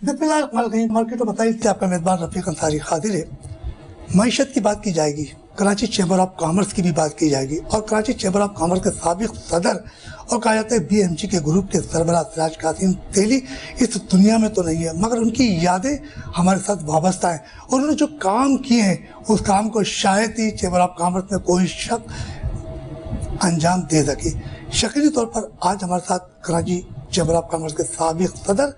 Market में बताइए कि आपका मेज़बान रफ़ीक अंसारी हाजिर है। मईशत की बात की जाएगी, कराची चैम्बर ऑफ कॉमर्स की भी बात की जाएगी और कराची चैम्बर ऑफ कॉमर्स के साबिक सदर और कहा जाता है BMG के ग्रुप के सरबराह सिराज कासिम तेली इस दुनिया में तो नहीं है, मगर उनकी यादें हमारे साथ वाबस्ता हैं और उन्होंने जो काम किए हैं उस काम को शायद ही चैम्बर ऑफ कॉमर्स में कोई शख्स अंजाम दे सके। शकीली तौर पर आज हमारे साथ कराची चैम्बर ऑफ कॉमर्स के साबिक सदर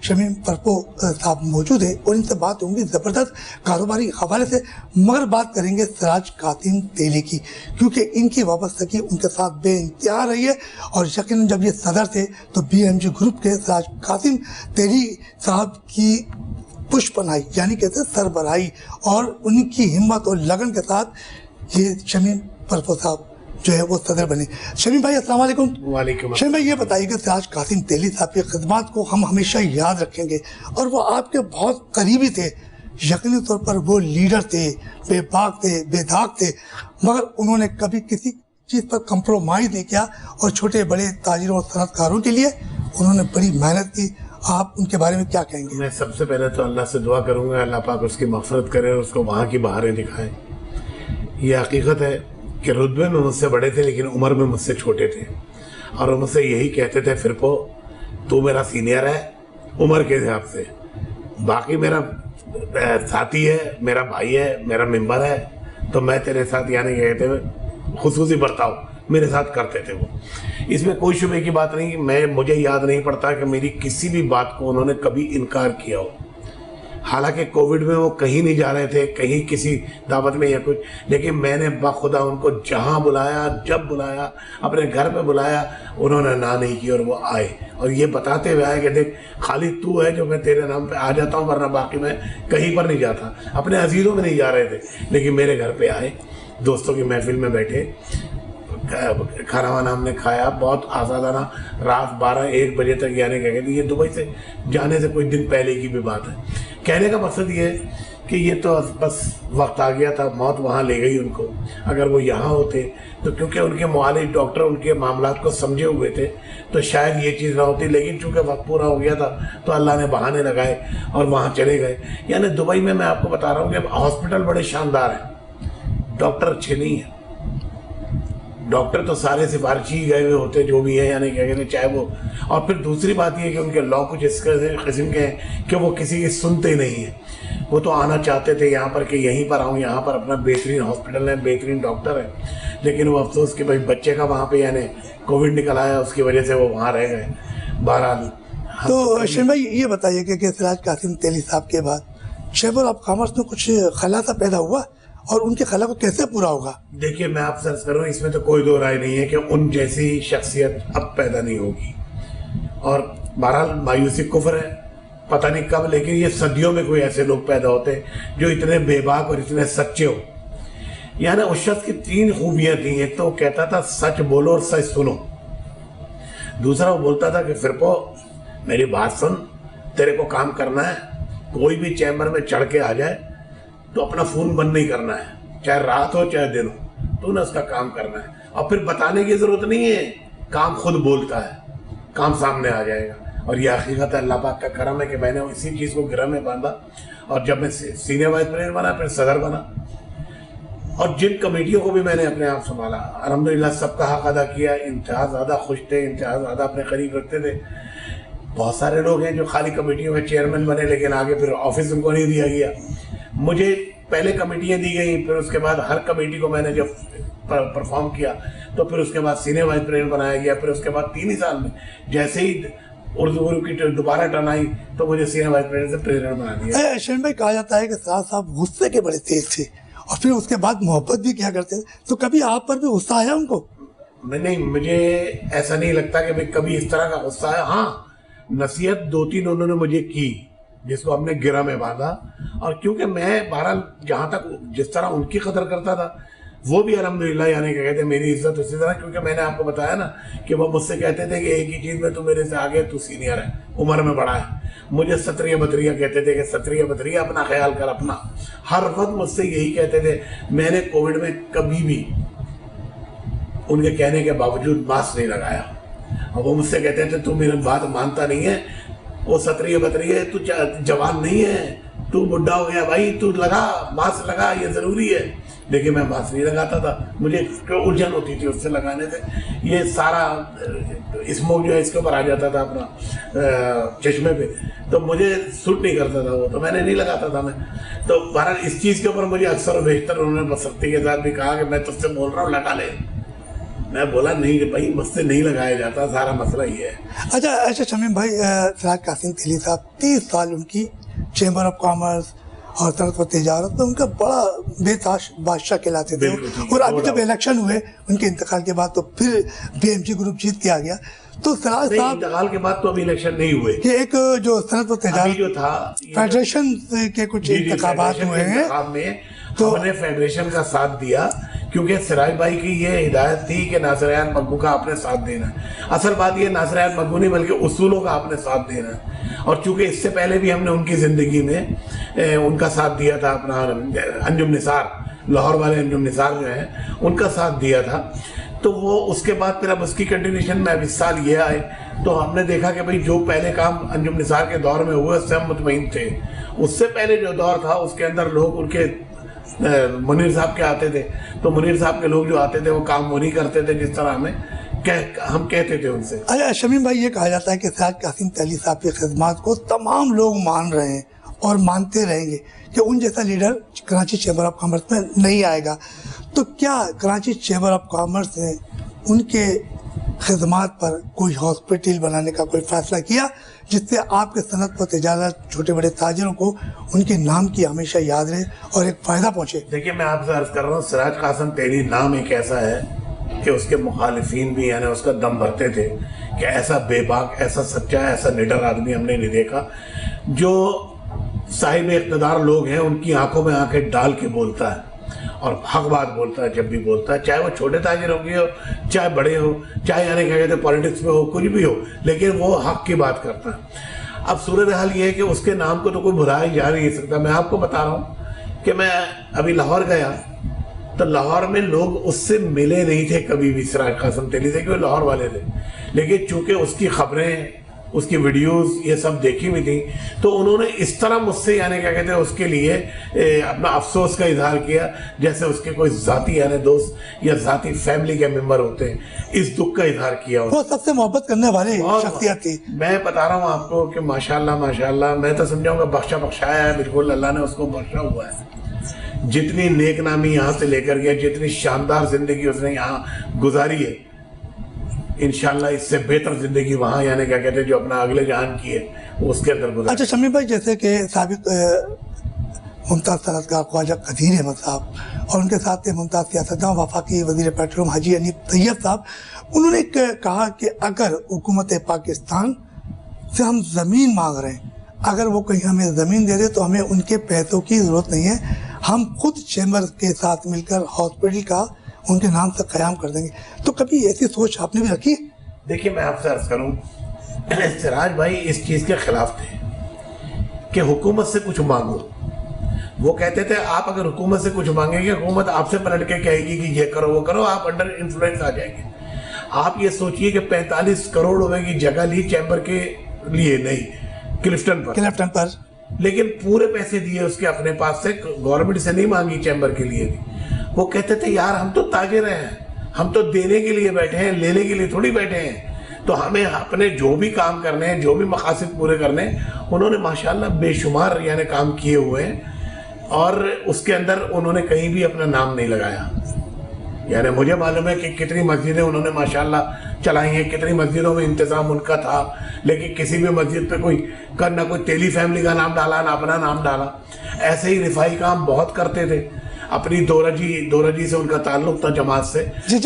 शमीम परपो साहब मौजूद है और इनसे बात होंगी ज़बरदस्त कारोबारी हवाले से, मगर बात करेंगे सिराज कासिम तेली की, क्योंकि इनकी वाबस्तगी उनके साथ बेइंतहा रही है। और यकीनन जब ये सदर थे तो BMG ग्रुप के सिराज कासिम तेली साहब की पुष्पनाई यानी कहते हैं सरबराही और उनकी हिम्मत और लगन के साथ ये शमीम परपो साहब जो है वो सदर बने। शमीम भाई अस्सलाम वालेकुम। वालेकुम। शमीम भाई ये बताइए कि सिराज कासिम तेली साहब की खिदमत को हम हमेशा याद रखेंगे और वो आपके बहुत करीबी थे। यकीनी तौर पर वो लीडर थे, बेबाक थे, बेदाग थे, मगर उन्होंने कभी किसी चीज़ पर कंप्रोमाइज़ नहीं किया और छोटे बड़े ताजिरों और सनतकारों के लिए उन्होंने बड़ी मेहनत की। आप उनके बारे में क्या कहेंगे? मैं सबसे पहले तो अल्लाह से दुआ करूंगा अल्लाह पाक उसकी मग़फ़िरत करे और उसको वहाँ की बहारें दिखाए। ये हकीकत है कि रुतबे में मुझसे बड़े थे लेकिन उम्र में मुझसे छोटे थे और वो मुझसे यही कहते थे, फिरपो तू मेरा सीनियर है उम्र के हिसाब से, बाकी मेरा साथी है, मेरा भाई है, मेरा मेंबर है, तो मैं तेरे साथ यानी कहते हुए खुसूसी बर्ताव मेरे साथ करते थे वो। इसमें कोई शुबे की बात नहीं। मुझे याद नहीं पड़ता कि मेरी किसी भी बात को उन्होंने कभी इनकार किया हो। हालांकि कोविड में वो कहीं नहीं जा रहे थे, कहीं किसी दावत में या कुछ, लेकिन मैंने बाखुदा उनको जहां बुलाया, जब बुलाया, अपने घर पे बुलाया, उन्होंने ना नहीं की और वो आए और ये बताते हुए आए कि देख खाली तू है जो मैं तेरे नाम पे आ जाता हूँ, वरना बाकी मैं कहीं पर नहीं जाता। अपने अजीज़ों में नहीं जा रहे थे लेकिन मेरे घर पे आए, दोस्तों की महफिल में बैठे, खाना वाना हमने खाया, बहुत आज़ादाना, रात 12-1 बजे तक। यानी क्या कहते, ये दुबई से जाने से कुछ दिन पहले की भी बात है। कहने का मकसद ये है कि ये तो बस वक्त आ गया था, मौत वहाँ ले गई उनको। अगर वो यहाँ होते तो क्योंकि उनके मुआलिज डॉक्टर उनके मामलात को समझे हुए थे तो शायद ये चीज़ ना होती, लेकिन चूँकि वक्त पूरा हो गया था तो अल्लाह ने बहाने लगाए और वहाँ चले गए। यानी दुबई में मैं आपको बता रहा हूँ कि हॉस्पिटल बड़े शानदार हैं, डॉक्टर अच्छे नहीं हैं। डॉक्टर तो सारे सिफारिशी गए हुए होते जो भी है, यानी क्या कहते हैं, चाहे वो। और फिर दूसरी बात ये कि उनके लॉ कुछ इस किस्म के हैं कि वो किसी की सुनते ही नहीं हैं। वो तो आना चाहते थे यहाँ पर कि यहीं पर आऊँ, यहाँ पर अपना बेहतरीन हॉस्पिटल है, बेहतरीन डॉक्टर है, लेकिन वो अफसोस कि भाई बच्चे का वहाँ पे यानी कोविड निकल आया, उसकी वजह से वो वहाँ रह गए। बहरहाल तो शमीम भाई ये बताइए कि सिराज कासिम तेली साहब के बाद चैम्बर ऑफ कॉमर्स में कुछ खलासा पैदा हुआ और उनके खला को कैसे पूरा होगा? देखिए मैं आपसे अर्ज करूँ, इसमें तो कोई दो राय नहीं है कि उन जैसी शख्सियत अब पैदा नहीं होगी। और बहरहाल मायूसी कुफ्र है, पता नहीं कब, लेकिन ये सदियों में कोई ऐसे लोग पैदा होते हैं जो इतने बेबाक और इतने सच्चे हो। यानी उस शख्स की 3 खूबियाँ थी। एक तो वो कहता था सच बोलो और सच सुनो, दूसरा वो बोलता था कि फिरपो मेरी बात सुन, तेरे को काम करना है, कोई भी चैम्बर में चढ़ के आ जाए तो अपना फ़ोन बंद नहीं करना है, चाहे रात हो चाहे दिन हो, तो ना उसका काम करना है। और फिर बताने की ज़रूरत नहीं है, काम खुद बोलता है, काम सामने आ जाएगा। और यह हकीकत है, अल्लाह पाक का करम है कि मैंने इसी चीज़ को गिरह में बांधा और जब मैं सीनियर वाइस प्रेसिडेंट बना, फिर सदर बना और जिन कमेटियों को भी मैंने अपने आप संभाला, अल्हम्दुलिल्लाह सबका हक अदा किया। इंतहा ज़्यादा खुश थे, इंतहा ज़्यादा अपने करीब रखते थे। बहुत सारे लोग हैं जो खाली कमेटियों में चेयरमैन बने लेकिन आगे फिर ऑफिस उनको नहीं दिया गया। मुझे पहले कमेटियाँ दी गई, फिर उसके बाद हर कमेटी को मैंने जब परफॉर्म किया तो फिर उसके बाद सीनियर वाइस प्रेसिडेंट बनाया गया। फिर उसके बाद 3 ही साल में जैसे ही उर्दू ग्रुप की दोबारा टर्न आई तो मुझे सीनियर वाइस प्रेसिडेंट से प्रेसिडेंट बना दिया। शमीम भाई कहा जाता है कि सिराज साहब गुस्से के बड़े तेज थे और फिर उसके बाद मोहब्बत भी किया करते थे, तो कभी आप पर भी गुस्सा आया उनको? नहीं, मुझे ऐसा नहीं लगता कि भाई कभी इस तरह का गुस्सा आया। हाँ, नसीहत 2-3 उन्होंने मुझे की जिसको हमने गिरा में बांधा। और क्योंकि मैं बहरहाल जहाँ तक जिस तरह उनकी कदर करता था वो भी अल्हम्दुलिल्लाह यानी क्या कहते हैं मेरी इज्जत उसी तरह, क्योंकि मैंने आपको बताया ना कि वो मुझसे कहते थे कि एक ही चीज़ में तू मेरे से आगे, तू सीनियर है, उम्र में बड़ा है। मुझे सत्रिया बतरिया कहते थे कि सत्रिया बतरिया अपना ख्याल कर अपना, हर वक्त मुझसे यही कहते थे। मैंने कोविड में कभी भी उनके कहने के बावजूद मास्क नहीं लगाया और वो मुझसे कहते थे तू मेरी बात मानता नहीं है, वो सतरी बतरी है, तू जवान नहीं है, तू बुढ़ा हो गया भाई, तू लगा मास्क लगा, ये जरूरी है। लेकिन मैं मास्क नहीं लगाता था, मुझे उलझन होती थी उससे लगाने से। ये सारा स्मोक जो है इसके ऊपर आ जाता था अपना चश्मे पे, तो मुझे सूट नहीं करता था वो, तो मैंने नहीं लगाता था मैं। तो बहरहाल इस चीज़ के ऊपर मुझे अक्सर बेहतर उन्होंने बसरती के साथ भी कहा कि मैं तुझसे बोल रहा हूँ लगा ले। मैं बोला नहीं भाई, मुझसे नहीं लगाया जाता, सारा मसला ये है। अच्छा शमीम भाई, सिराज कासिम तेली साहब 30 साल उनकी चेंबर ऑफ कॉमर्स और सनत व तिजारत में उनका बड़ा बेताश बादशाह कहलाते थे। और अभी जब इलेक्शन हुए उनके इंतकाल के बाद, तो फिर बीएमसी ग्रुप जीत के आ गया। तो सिराज साहब इंतकाल के बाद तो अभी इलेक्शन नहीं हुए, कि एक जो सनत व तिजारत जो था फेडरेशन के कुछ इंतखाबात हुए हैं, तो हमने फेडरेशन का साथ दिया, क्योंकि सिराज भाई की ये हिदायत थी कि नासिर मकबू का आपने साथ देना है। असल बात ये नासिर मकबू नहीं बल्कि उसूलों का आपने साथ देना है। और चूंकि इससे पहले भी हमने उनकी ज़िंदगी में उनका साथ दिया था, अपना अंजुम निसार, लाहौर वाले अंजुम निसार जो है उनका साथ दिया था, तो वो उसके बाद फिर अब उसकी कंटिन्यूशन में अब इस साल ये आए, तो हमने देखा कि भाई जो पहले काम अंजुम निसार के दौर में हुए उससे हम मुतमईन थे। उससे पहले जो दौर था उसके अंदर लोग उनके मुनीर साहब के आते थे, तो मुनीर साहब के लोग जो आते थे वो काम वो नहीं करते थे जिस तरह हम कहते थे उनसे। अच्छा शमीम भाई, ये कहा जाता है कि सिराज कासिम तेली साहब की खिदमत को तमाम लोग मान रहे हैं और मानते रहेंगे कि उन जैसा leader Karachi chamber of commerce में नहीं आएगा। तो क्या कराची चैम्बर ऑफ कॉमर्स ने उनके खिदमत पर कोई हॉस्पिटल बनाने का कोई फैसला किया, जिससे आपके सनत व तिजारत छोटे बड़े ताजिरों को उनके नाम की हमेशा याद रहे और एक फ़ायदा पहुँचे? देखिए, मैं आपसे अर्ज कर रहा हूँ, सिराज कासिम तेली नाम एक ऐसा है कि उसके मुखालिफिन भी यानी उसका दम भरते थे कि ऐसा बेबाक, ऐसा सच्चा, ऐसा निडर आदमी हमने नहीं देखा। जो साहिब इक़्तिदार लोग हैं उनकी आंखों में आंखें डाल के बोलता है और हक बात बोलता है जब भी बोलता है, चाहे वो छोटे ताजिर होंगे हो, चाहे बड़े हो, चाहे यानी क्या कहते हैं पॉलिटिक्स में हो, कुछ भी हो, लेकिन वो हक की बात करता है। अब सूरत हाल ये है कि उसके नाम को तो कोई बुराया जा नहीं सकता। मैं आपको बता रहा हूँ कि मैं अभी लाहौर गया तो लाहौर में लोग उससे मिले नहीं थे कभी भी, सिराज कासिम तेली से, क्योंकि लाहौर वाले थे। लेकिन चूंकि उसकी खबरें, उसकी वीडियोस ये सब देखी हुई थी, तो उन्होंने इस तरह मुझसे यानी क्या कहते हैं उसके लिए अपना अफसोस का इजहार किया जैसे उसके कोई जाती यानी दोस्त या जाती फैमिली के मेंबर होते हैं, इस दुख का इजहार किया। वो सबसे मोहब्बत करने वाले शख्सियत थी। मैं बता रहा हूँ आपको कि माशाल्लाह माशाल्लाह, मैं तो समझाऊंगा बख्शाया है, बिल्कुल अल्लाह ने उसको बख्शा हुआ है। जितनी नेक नामी यहाँ से लेकर गया, जितनी शानदार जिंदगी उसने यहाँ गुजारी है, इंशाल्लाह इससे बेहतर जिंदगी वहाँ यानी क्या कहते हैं जो अपना अगले जहान की है वो उसके अंदर गुजारी। अच्छा शमीम भाई, जैसे कि साबिक मुमताज़ सनतकार ख्वाजा कदीर अहमद साहब और उनके साथ मुमताज़ सियासतदान वफाकी वज़ीर पेट्रोलियम हाजी अनीफ तैयब साहब, उन्होंने कहा कि अगर हुकूमत पाकिस्तान से हम ज़मीन मांग रहे हैं, अगर वो कहीं हमें ज़मीन दे दे तो हमें उनके पैसों की ज़रूरत नहीं है, हम खुद चैम्बर के साथ मिलकर हॉस्पिटल का उनके नाम से क़याम कर देंगे। तो कभी ऐसी सोच आपने भी रखी? देखिए, मैं आपसे अर्ज करूँ, सिराज भाई इस चीज़ के खिलाफ थे कि हुकूमत से कुछ मांगो। वो कहते थे आप अगर हुकूमत से कुछ मांगेंगे, हुकूमत आपसे पलट के कहेगी कि ये करो वो करो, आप अंडर इन्फ्लुएंस आ जाएंगे। आप ये सोचिए कि 45 करोड़ रुपए की जगह ली चैम्बर के लिए, नहीं क्लिफ्टन पर, लेकिन पूरे पैसे दिए उसके अपने पास से, गवर्नमेंट से नहीं मांगी चैम्बर के लिए भी। वो कहते थे यार हम तो ताजिर हैं, हम तो देने के लिए बैठे हैं, लेने के लिए थोड़ी बैठे हैं, तो हमें अपने जो भी काम करने हैं, जो भी मकासद पूरे करने हैं। उन्होंने माशाल्लाह बेशुमार यानी काम किए हुए हैं और उसके अंदर उन्होंने कहीं भी अपना नाम नहीं लगाया। यानी मुझे मालूम है कि कितनी मस्जिदें उन्होंने माशाल्लाह चलाई हैं, कितनी मस्जिदों में इंतज़ाम उनका था, लेकिन किसी भी मस्जिद पे कोई ना कोई तेली फैमिली का नाम डाला, ना अपना नाम डाला। ऐसे ही रिफाई काम बहुत करते थे। अपनी दोराजी से उनका ताल्लुक था जमात से। जी,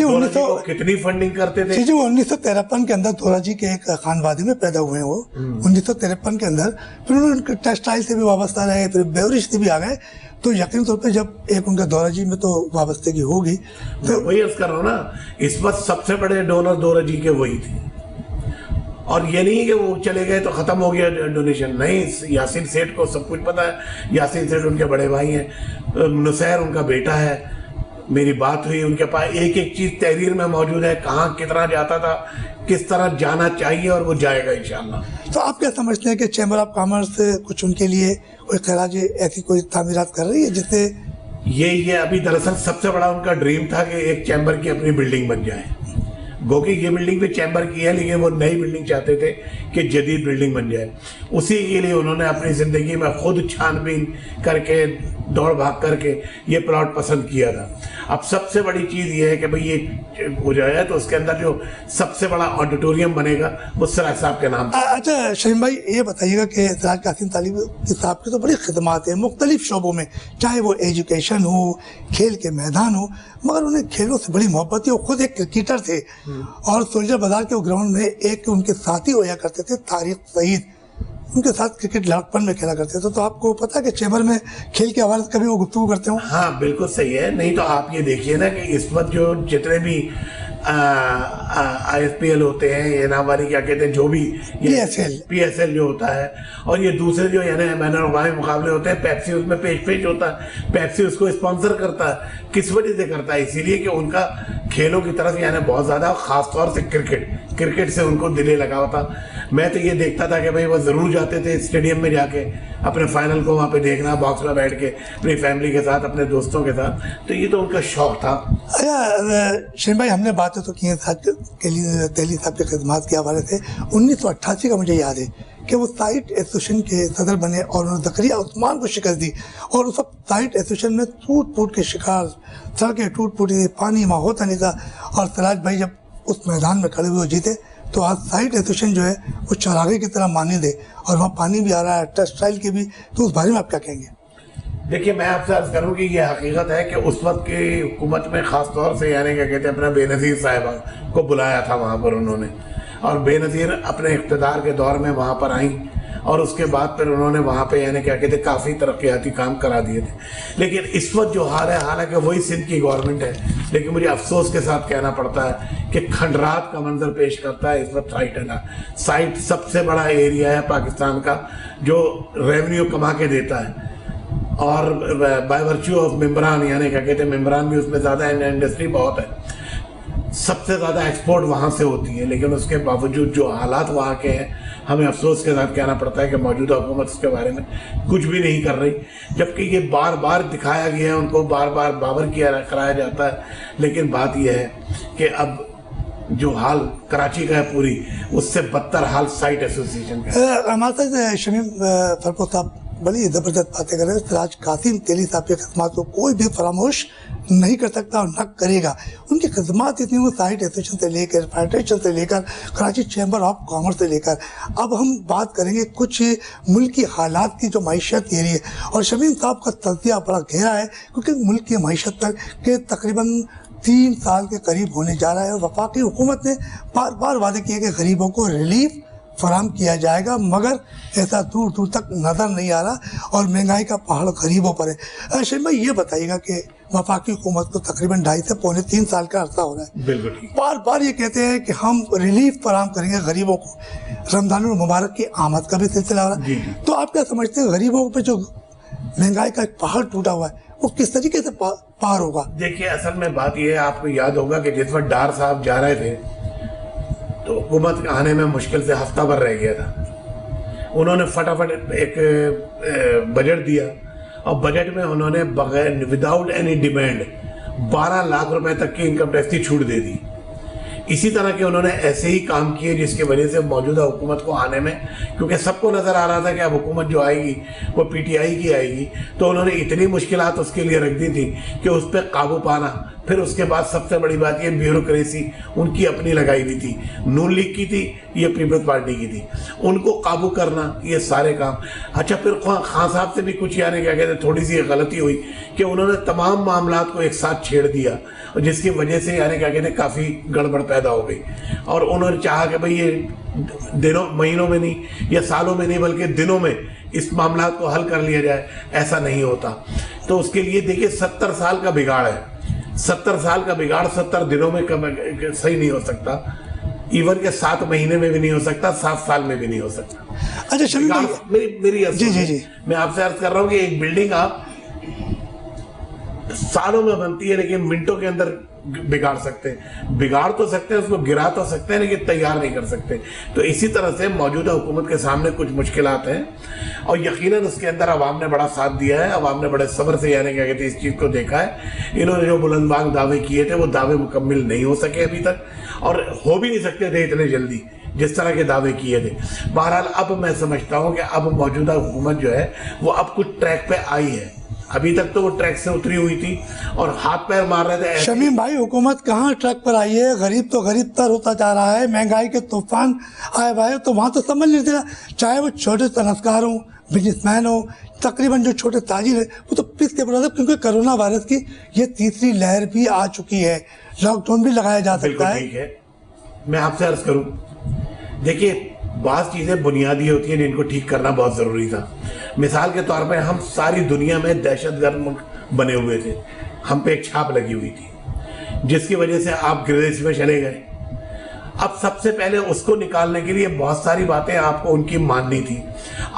कितनी फंडिंग करते थे। जी, वो 1953 के अंदर दोराजी के एक खानवादी में पैदा हुए हैं वो 1953 के अंदर। फिर उन्होंने टेक्सटाइल से भी वाबस्ता रहे, फिर बेवरेज से भी आ गए। तो यकीन तौर पे जब एक उनका दोराजी में तो वाबस्तगी होगी, तो वही अर्ज कर रहा हूँ ना, इस वक्त सबसे बड़े डोनर दोराजी के वही थे। और ये नहीं कि वो चले गए तो ख़त्म हो गया डोनेशन, नहीं। यासीन सेठ को सब कुछ पता है, यासीन सेठ उनके बड़े भाई हैं, नुसैर उनका बेटा है, मेरी बात हुई, उनके पास एक एक चीज तहरीर में मौजूद है, कहाँ कितना जाता था, किस तरह जाना चाहिए, और वो जाएगा इंशाल्लाह। तो आप क्या समझते हैं कि चैम्बर ऑफ कॉमर्स कुछ उनके लिए कोई खराज ऐसी कोई तामीरात कर रही है जिससे ये अभी दरअसल सबसे बड़ा उनका ड्रीम था कि एक चैम्बर की अपनी बिल्डिंग बन जाए। गोकी ये बिल्डिंग भी चैम्बर की है, लेकिन वो नई बिल्डिंग चाहते थे कि जदीद बिल्डिंग बन जाए। उसी के लिए उन्होंने अपनी ज़िंदगी में खुद छानबीन करके, दौड़ भाग करके ये प्लॉट पसंद किया था। अब सबसे बड़ी चीज़ ये है कि भाई ये हो जाए तो उसके अंदर जो सबसे बड़ा ऑडिटोरियम बनेगा वो सराज साहब के नाम। अच्छा शहीन भाई, ये बताइएगा कि सराज कासिम तालिबी साहब की तो बड़ी खिदमात है मुख्तलिफ शोबों में, चाहे वो एजुकेशन हो, खेल के मैदान हो, मगर उन्हें खेलों से बड़ी मोहब्बत थी। वो खुद एक क्रिकेटर थे और सोल्जर बाजार के ग्राउंड में एक उनके साथी होया करते थे तारिक सईद, उनके साथ क्रिकेट लड़कपन में खेला करते थे। तो आपको पता है कि चैम्बर में खेल के हवाले से कभी वो गुफ्तगू करते हो? हाँ बिल्कुल सही है। नहीं तो आप ये देखिए ना कि इस वक्त जो जितने भी ISPL होते हैं, ये नाम क्या कहते हैं, जो भी PSL जो होता है, और ये दूसरे जो यानी बैन अवी मुकाबले होते हैं, पेप्सी उसमें पेश होता है, पेप्सी उसको स्पॉन्सर करता है। किस वजह से करता है? इसीलिए कि उनका खेलों की तरफ यानी बहुत ज़्यादा, ख़ास तौर से क्रिकेट से उनको दिले लगाव था। मैं तो ये देखता था कि भाई वो ज़रूर जाते थे स्टेडियम में जाके अपने फाइनल को वहाँ पे देखना, बॉक्स में बैठ के अपनी फैमिली के साथ, अपने दोस्तों के साथ। तो ये तो उनका शौक था। अच्छा शहीन भाई, हमने बातें तो की हैं दहली साहब के खिदमात के हवाले से। 1988 का मुझे याद है कि वो साइट एसोसिएशन के सदर बने और उन्होंने ज़करिया उस्मान को शिकस्त दी, और उस वक्त साइट एसोसिएशन में टूट फूट के शिकार, सड़कें टूट फूटी, पानी वहाँ होता नहीं था। और सराज भाई जब उस मैदान में खड़े हुए जीते, तो आज साइट एसोसिएशन जो है वो चरागे की तरह मानद है और वहाँ पानी भी आ रहा है, टेक्सटाइल के भी। तो उस बारे में आप क्या कहेंगे? देखिए, मैं आपसे अर्ज करूँ कि ये हकीकत है कि उस वक्त की हुकूमत में ख़ास तौर से यानी क्या कहते हैं, अपना बेनज़ीर साहिबा को बुलाया था वहाँ पर उन्होंने, और बेनज़ीर अपने इक़्तिदार के दौर में वहाँ पर आई, और उसके बाद फिर उन्होंने वहाँ पे यानी क्या कहते हैं काफ़ी तरक्याती काम करा दिए थे। लेकिन इस वक्त जो हाल है, हालांकि वही सिंध की गवर्नमेंट है, लेकिन मुझे अफसोस के साथ कहना पड़ता है कि खंडरात का मंजर पेश करता है इस वक्त साइट है ना। साइट सबसे बड़ा एरिया है पाकिस्तान का जो रेवेन्यू कमा के देता है, और बाय वर्च्यू ऑफ मेम्बरान यानी क्या कहते हैं, मेम्बरान भी उसमें ज़्यादा है, इंडस्ट्री बहुत है, सबसे ज़्यादा एक्सपोर्ट वहाँ से होती है। लेकिन उसके बावजूद जो हालात वहाँ के हैं, हमें अफसोस के साथ कहना पड़ता है कि मौजूदा हुकूमत इसके बारे में कुछ भी नहीं कर रही, जबकि ये बार बार दिखाया गया है, उनको बार बार बावर किया कराया जाता है। लेकिन बात यह है कि अब जो हाल कराची का है पूरी, उससे बदतर हाल साइट एसोसिएशन का। हमारे साथ शमीम फरको साहब बड़ी ज़बरदस्त बातें कर रहे हैं। सराज कासिम तेली साहब की खिदमात को कोई भी फरामोश नहीं कर सकता और न करेगा। उनकी खिदमात इतनी, वो साइट एसोसिएशन से लेकर, फेडरेशन से लेकर, कराची चैम्बर ऑफ कॉमर्स से लेकर। अब हम बात करेंगे कुछ मुल्क की हालात की, जो मईशत ये रही है। और शमीम साहब का तज़किया बड़ा गहरा है, क्योंकि मुल्क की मईशत पर के तकरीबन 3 साल के करीब होने जा रहा है, और वफाकी हुकूमत ने बार बार वादे किए कि गरीबों को रिलीफ फराम किया जाएगा, मगर ऐसा दूर दूर तक नज़र नहीं आ रहा, और महंगाई का पहाड़ गरीबों पर है। शहीन भाई, ये बताइएगा कि वफाकी हुकूमत को तकरीबन 2.5 से पौने 3 साल का अर्सा हो रहा है, बिल्कुल ठीक, बार बार ये कहते हैं कि हम रिलीफ फराम करेंगे गरीबों को। रमज़ान मुबारक की आमद का भी सिलसिला हो रहा है, तो आप क्या समझते हैं गरीबों पे जो महंगाई का एक पहाड़ टूटा हुआ है वो किस तरीके से पार होगा? देखिए, असल में बात यह है, आपको याद होगा कि जिस वक्त डार साहब जा रहे थे तो हुकूमत आने में मुश्किल से हफ्ता भर रह गया था। उन्होंने फटाफट एक बजट दिया, और बजट में उन्होंने बगैर विदाउट एनी डिमांड 12 लाख रुपए तक की इनकम टैक्स की छूट दे दी। इसी तरह के उन्होंने ऐसे ही काम किए जिसकी वजह से मौजूदा हुकूमत को आने में, क्योंकि सबको नज़र आ रहा था कि अब हुकूमत जो आएगी वो PTI की आएगी, तो उन्होंने इतनी मुश्किलात उसके लिए रख दी थी कि उस पर काबू पाना। फिर उसके बाद सबसे बड़ी बात ये ब्यूरोक्रेसी उनकी अपनी लगाई हुई थी, नून लीग की थी, ये पीपल्स पार्टी की थी, उनको काबू करना, ये सारे काम। अच्छा, फिर खान साहब से भी कुछ यानी क्या कहते हैं थोड़ी सी गलती हुई कि उन्होंने तमाम मामलात को एक साथ छेड़ दिया, और जिसकी वजह से यानी क्या कहते हैं काफ़ी गड़बड़ पैदा हो गई। और उन्होंने चाहा कि भाई ये दिनों महीनों में नहीं या सालों में नहीं बल्कि दिनों में इस मामलात को हल कर लिया जाए, ऐसा नहीं होता। तो उसके लिए देखिए 70 साल का बिगाड़ है, 70 साल का बिगाड़ 70 दिनों में सही नहीं हो सकता, इवन के 7 महीने में भी नहीं हो सकता, 7 साल में भी नहीं हो सकता। अच्छा शमीम मेरी जी, मैं आपसे अर्ज कर रहा हूँ कि एक बिल्डिंग आप सालों में बनती है, लेकिन मिनटों के अंदर बिगाड़ सकते हैं। बिगाड़ तो सकते हैं, उसको गिरा तो सकते हैं, लेकिन तैयार नहीं कर सकते। तो इसी तरह से मौजूदा हुकूमत के सामने कुछ मुश्किलात हैं, और यकीनन उसके अंदर अवाम ने बड़ा साथ दिया है। अवाम ने बड़े सब्र से, यानी क्या कहते हैं, इस चीज़ को देखा है। इन्होंने जो बुलंदबाग दावे किए थे, वो दावे मुकम्मिल नहीं हो सके अभी तक, और हो भी नहीं सकते थे इतने जल्दी जिस तरह के दावे किए थे। बहरहाल अब मैं समझता हूँ कि अब मौजूदा हुकूमत जो है वो अब कुछ ट्रैक पे आई है। अभी तक तो वो ट्रैक से उतरी हुई थी और हाथ पैर मार रहे थे। शमीम भाई, हुकूमत कहाँ ट्रैक पर आई है? गरीब तो गरीब तर होता जा रहा है, महंगाई के तूफान आए हुए, तो वहाँ तो समझ नहीं दे, चाहे वो छोटे सनतकार हो, बिजनेसमैन हो, तकरीबन जो छोटे ताजिर है, वो तो पिस के पड़ा था, क्योंकि कोरोना वायरस की ये तीसरी लहर भी आ चुकी है, लॉकडाउन भी लगाया जा सकता है। ठीक है, मैं आपसे अर्ज करूं, देखिए बात चीज़ें बुनियादी होती हैं जिनको ठीक करना बहुत ज़रूरी था। मिसाल के तौर पे हम सारी दुनिया में दहशतगर्द मुल्क बने हुए थे, हम पे एक छाप लगी हुई थी, जिसकी वजह से आप गिरदेश में चले गए। अब सबसे पहले उसको निकालने के लिए बहुत सारी बातें आपको उनकी माननी थी।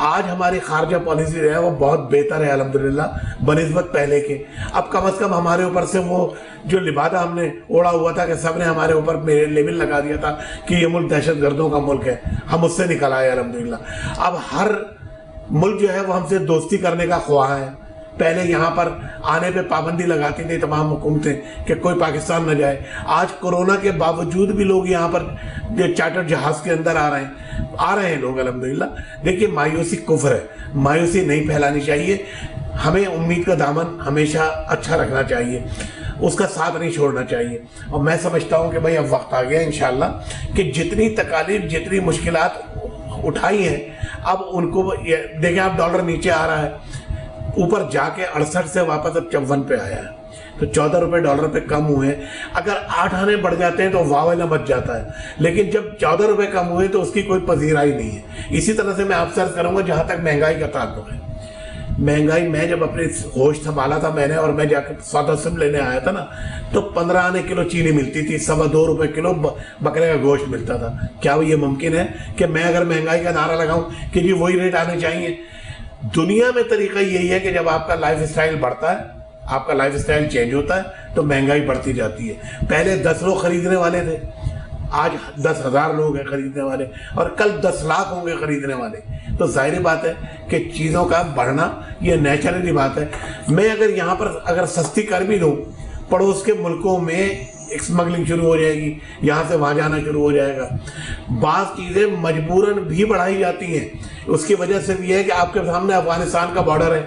आज हमारी खारजा पॉलिसी जो है वो बहुत बेहतर है अल्हम्दुलिल्लाह बनिस्बत पहले के। अब कम से कम हमारे ऊपर से वो जो लिबादा हमने ओढ़ा हुआ था कि सबने हमारे ऊपर मेरे लेबल लगा दिया था कि ये मुल्क दहशतगर्दों का मुल्क है, हम उससे निकल आए अल्हम्दुलिल्लाह। अब हर मुल्क जो है वो हमसे दोस्ती करने का ख्वाह है। पहले यहाँ पर आने पे पाबंदी लगाती थी तमाम हुकूमतें कि कोई पाकिस्तान न जाए। आज कोरोना के बावजूद भी लोग यहाँ पर जो चार्टर जहाज के अंदर आ रहे हैं लोग अल्हम्दुलिल्लाह। देखिए मायूसी कुफ्र है, मायूसी नहीं फैलानी चाहिए। हमें उम्मीद का दामन हमेशा अच्छा रखना चाहिए, उसका साथ नहीं छोड़ना चाहिए। और मैं समझता हूँ कि भाई अब वक्त आ गया इंशाल्लाह कि जितनी तकालीफ, जितनी मुश्किलात उठाई हैं, अब उनको देखिए आप डॉलर नीचे आ रहा है, ऊपर जाके 68 से वापस अब 54 पे आया है, तो 14 रुपए डॉलर पे कम हुए। अगर 8 आने बढ़ जाते हैं तो वाह मच जाता है, लेकिन जब 14 रुपए कम हुए तो उसकी कोई पजीराई नहीं है। इसी तरह से मैं आपसे अर्ज करूंगा जहां तक महंगाई का ताल्लुक है, महंगाई मैं जब अपने होश संभाला था मैंने, और मैं जाकर सौदा सिम लेने आया था ना, तो 15 आने किलो चीनी मिलती थी, 2.25 रुपए किलो बकरे का गोश्त मिलता था। क्या ये मुमकिन है कि मैं अगर महंगाई का नारा लगाऊं कि जी वही रेट आने चाहिए? दुनिया में तरीका यही है कि जब आपका लाइफ स्टाइल बढ़ता है, आपका लाइफ स्टाइल चेंज होता है, तो महंगाई बढ़ती जाती है। पहले 10 लोग खरीदने वाले थे, आज 10,000 लोग हैं खरीदने वाले, और कल 10 लाख होंगे खरीदने वाले। तो जाहिर बात है कि चीज़ों का बढ़ना ये नेचुरली बात है। मैं अगर यहाँ पर अगर सस्ती कर भी दूँ, पड़ोस के मुल्कों में स्मगलिंग शुरू हो जाएगी, यहाँ से वहाँ जाना शुरू हो जाएगा। बाज़ चीज़ें मजबूरन भी बढ़ाई जाती हैं। उसकी वजह से भी है कि आपके सामने अफगानिस्तान का बॉर्डर है,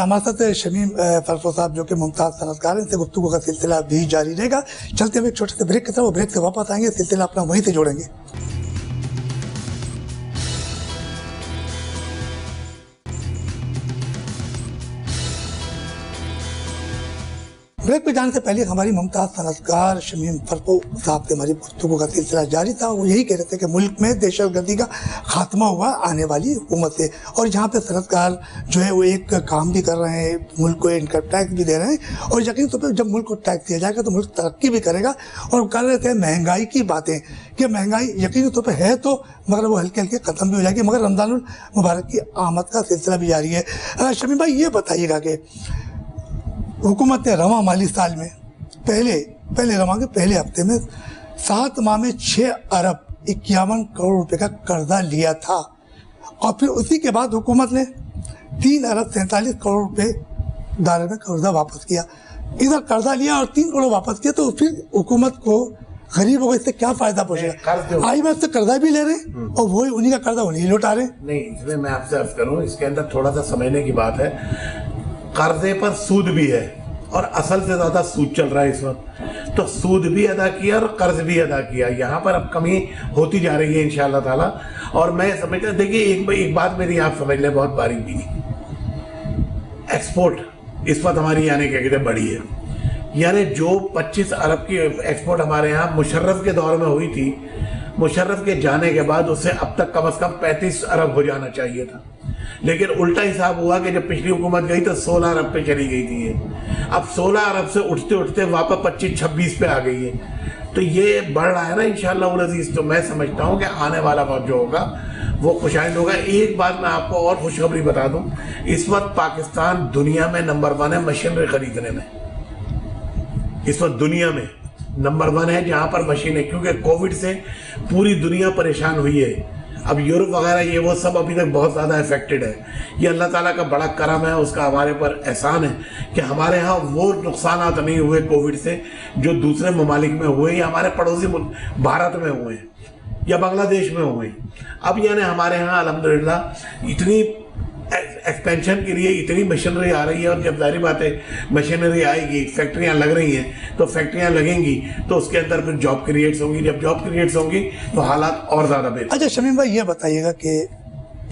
हमारे साथ शमीम फरफो साहब जो कि मुमताज़ सनतकार हैं, इनसे गुफ्तगू का सिलसिला भी जारी रहेगा। चलते हुए एक छोटे से ब्रेक की तरफ, ब्रेक से वापस आएंगे, सिलसिला अपना वहीं से जोड़ेंगे। ब्रेक पे जाने से पहले हमारी मुमताज़ सनतकार शमीम फरफो साहब से हमारी गुफ्तगू का सिलसिला जारी था। वो यही कह रहे थे कि मुल्क में दहशतगर्दी का खात्मा हुआ आने वाली हुकूमत से, और यहाँ पे सनतकार जो है वो एक काम भी कर रहे हैं, मुल्क को इनकम टैक्स भी दे रहे हैं, और यकीन तौर पर जब मुल्क को टैक्स दिया जाएगा तो मुल्क तरक्की भी करेगा। और कर रहे थे महंगाई की बातें कि महंगाई यकीन तौर पर है तो, मगर वो हल्के हल्के ख़त्म भी हो जाएगी, मगर रमज़ानुल मुबारक की आमद का सिलसिला भी जारी है। शमीम भाई ये बताइएगा कि हुकूमत ने रवां माली साल में पहले रवां के पहले हफ्ते में 7 माह में 6 अरब 51 करोड़ रुपए का कर्जा लिया था, और फिर उसी के बाद हुकूमत ने 3 अरब 47 करोड़ रुपए दायरे में कर्जा वापस किया। इधर कर्जा लिया और 3 करोड़ वापस किया, तो फिर हुकूमत को गरीबों को इससे क्या फायदा पहुंचेगा? IMF से कर्जा भी ले रहे हैं और वही उन्हीं का कर्जा उन्हीं लौटा रहे हैं। नहीं, इसमें मैं आपसे अर्ज करूँ, इसके अंदर थोड़ा सा समझने की बात है। कर्जे पर सूद भी है, और असल से ज्यादा सूद चल रहा है इस वक्त, तो सूद भी अदा किया और कर्ज भी अदा किया। यहाँ पर अब कमी होती जा रही है इंशाअल्लाह ताला। और मैं समझता, देखिए एक बात मेरी आप समझ लें बहुत बारीक भी, एक्सपोर्ट इस वक्त हमारी यानी क्या कहते हैं बड़ी है। यानी जो 25 अरब की एक्सपोर्ट हमारे यहाँ मुशर्रफ के दौर में हुई थी, मुशर्रफ के जाने के बाद उससे अब तक कम से कम 35 अरब हो जाना चाहिए था, लेकिन उल्टा हिसाब हुआ कि जब पिछली हुकूमत गई तो 16 अरब पे चली गई थी ये। अब 16 अरब से उठते उठते वापस 25-26 पे आ गई है। तो ये बढ़ रहा है ना इंशाअल्लाह उल अजीज। तो मैं समझता हूँ कि आने वाला वक्त जो होगा वो खुशहाल होगा। एक बात मैं आपको और खुशखबरी बता दूं, इस वक्त पाकिस्तान दुनिया में नंबर 1 है मशीनरी खरीदने में। इस वक्त दुनिया में नंबर 1 है जहां पर मशीनें, क्योंकि कोविड से पूरी दुनिया परेशान हुई है। अब यूरोप वगैरह ये वो सब अभी तक बहुत ज़्यादा इफेक्टेड है। ये अल्लाह ताला का बड़ा करम है, उसका हमारे पर एहसान है कि हमारे यहाँ वो नुकसानात नहीं हुए कोविड से जो दूसरे ममालिक में हुए या हमारे पड़ोसी मुल्क भारत में हुए या बांग्लादेश में हुए। अब यानी हमारे यहाँ अल्हम्दुलिल्लाह इतनी एक्सपेंशन के लिए इतनी मशीनरी आ रही है, और जब जाहिर बात है मशीनरी आएगी, फैक्ट्रियाँ लग रही हैं, तो फैक्ट्रियाँ लगेंगी तो उसके अंदर फिर जॉब क्रिएट्स होंगी। जब जॉब क्रिएट्स होंगी तो हालात और ज़्यादा बेहतर। अच्छा शमीम भाई, ये बताइएगा कि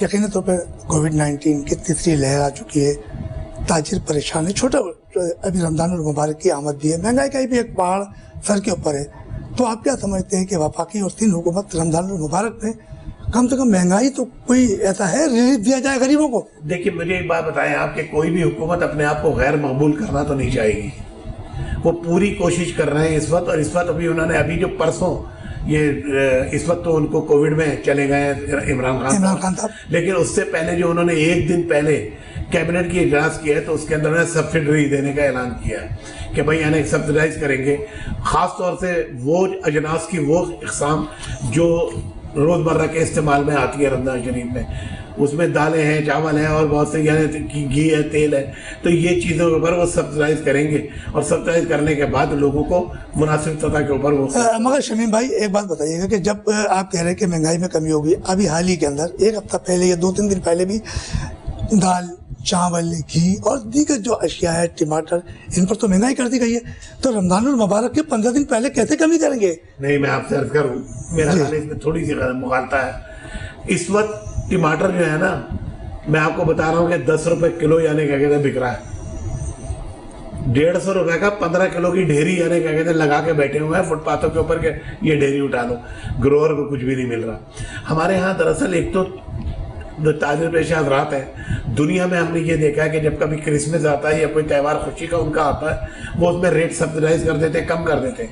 यकीनी तौर पर कोविड-19 की तीसरी लहर आ चुकी है, ताजिर परेशान है, छोटा अभी रमज़ान और मुबारक की आमद भी है, महंगाई का भी एक पहाड़ सर के ऊपर है। तो आप क्या समझते हैं कि वफाकी और सिंध हुकूमत रमज़ान और मुबारक में कम से कम महंगाई तो कोई ऐसा है रिलीफ दिया जाए गरीबों को? देखिए मुझे एक बात बताएं आप कि कोई भी हुकूमत अपने आप को गैर मकबूल करना तो नहीं चाहेगी। वो पूरी कोशिश कर रहे हैं इस वक्त, और इस वक्त अभी उन्होंने अभी जो परसों ये इस वक्त तो उनको कोविड में चले गए इमरान खान साहब, लेकिन उससे पहले जो उन्होंने एक दिन पहले कैबिनेट की इजलास किया है तो उसके अंदर उन्होंने सब्सिडी देने का ऐलान किया है कि भाई यानी सब्सिडाइज करेंगे ख़ास तौर से वो अजनास की वो इक़साम जो रोज़मर्रा के इस्तेमाल में आती है रमज़ान शरीफ में। उसमें दालें हैं, चावल हैं और बहुत से यानी घी है, तेल है, तो ये चीज़ों के ऊपर वो सब्सिडाइज करेंगे, और सब्सिडाइज करने के बाद लोगों को मुनासिब सतह के ऊपर वो मगर शमीम भाई एक बात बताइएगा कि जब आप कह रहे हैं कि महंगाई में कमी होगी, अभी हाल ही के अंदर एक हफ्ता पहले या 2-3 दिन पहले भी दाल, चावल, घी और दीगर जो अशिया है, टमाटर, इन पर तो महंगाई कर दी गई है। तो रमज़ान मुबारक के 15 दिन पहले कैसे कमी करेंगे? नहीं, मैं आपसे अर्ज करूँ, मेरा ख्याल इसमें थोड़ी सी मुखालता है। इस वक्त टमाटर जो है ना, मैं आपको बता रहा हूँ कि 10 रुपए किलो यानी क्या कहते हैं बिक रहा है। 150 रुपए का 15 किलो की ढेरी यानी क्या कहते हैं लगा के बैठे हुए हैं फुटपाथों के ऊपर के ये ढेरी उठा लो, ग्रोअर को कुछ भी नहीं मिल रहा। हमारे यहाँ दरअसल एक तो जो ताजिर पेशा हजरात है, दुनिया में हमने ये देखा है कि जब कभी क्रिसमस आता है या कोई त्यौहार खुशी का उनका आता है, वो उसमें रेट सब्सिडाइज कर देते, कम कर देते।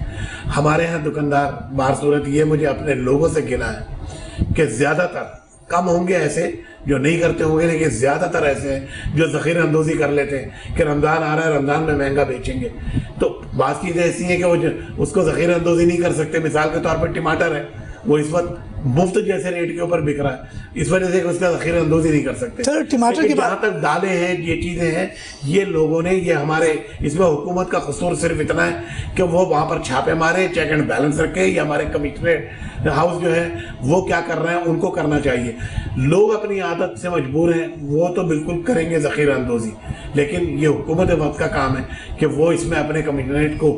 हमारे यहाँ दुकानदार बार सूरत ये मुझे अपने लोगों से गिला है कि ज़्यादातर, कम होंगे ऐसे जो नहीं करते होंगे, लेकिन ज़्यादातर ऐसे हैं जो ज़ख़ीरा अंदोज़ी कर लेते हैं कि रमज़ान आ रहा है, रमज़ान में महंगा बेचेंगे। तो बात चीज़ें ऐसी हैं कि वो उसको ज़ख़ीरा अंदोज़ी नहीं कर सकते। मिसाल के तौर पर टमाटर है, वो इस वक्त मुफ्त जैसे रेट के ऊपर बिक रहा है, इस वजह से उसका ज़ख़ीरा अंदोज़ी नहीं कर सकते। चलो टमाटर की जहाँ तक दालें हैं, ये चीज़ें हैं, ये लोगों ने, ये हमारे इसमें हुकूमत का कसूर सिर्फ इतना है कि वो वहाँ पर छापे मारे, चेक एंड बैलेंस रखे, या हमारे कमिश्नरेट हाउस जो है वो क्या कर रहे हैं उनको करना चाहिए। लोग अपनी आदत से मजबूर हैं, वो तो बिल्कुल करेंगे ज़ख़ीरा अंदोज़ी, लेकिन ये हुकूमत वक्त का काम है कि वो इसमें अपने कमिश्नरेट को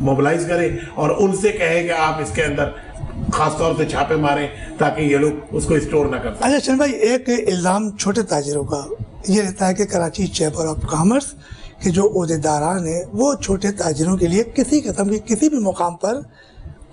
मोबिलाइज करे और उनसे कहे कि आप इसके अंदर खास तौर से छापे मारें ताकि ये लोग उसको स्टोर ना कर सकें। अच्छा चंद भाई, एक इल्ज़ाम छोटे ताजिरों का ये रहता है कि कराची चैम्बर ऑफ कॉमर्स के जो ओहदेदारान हैं वो छोटे ताजिरों के लिए किसी किस्म की किसी भी मुकाम पर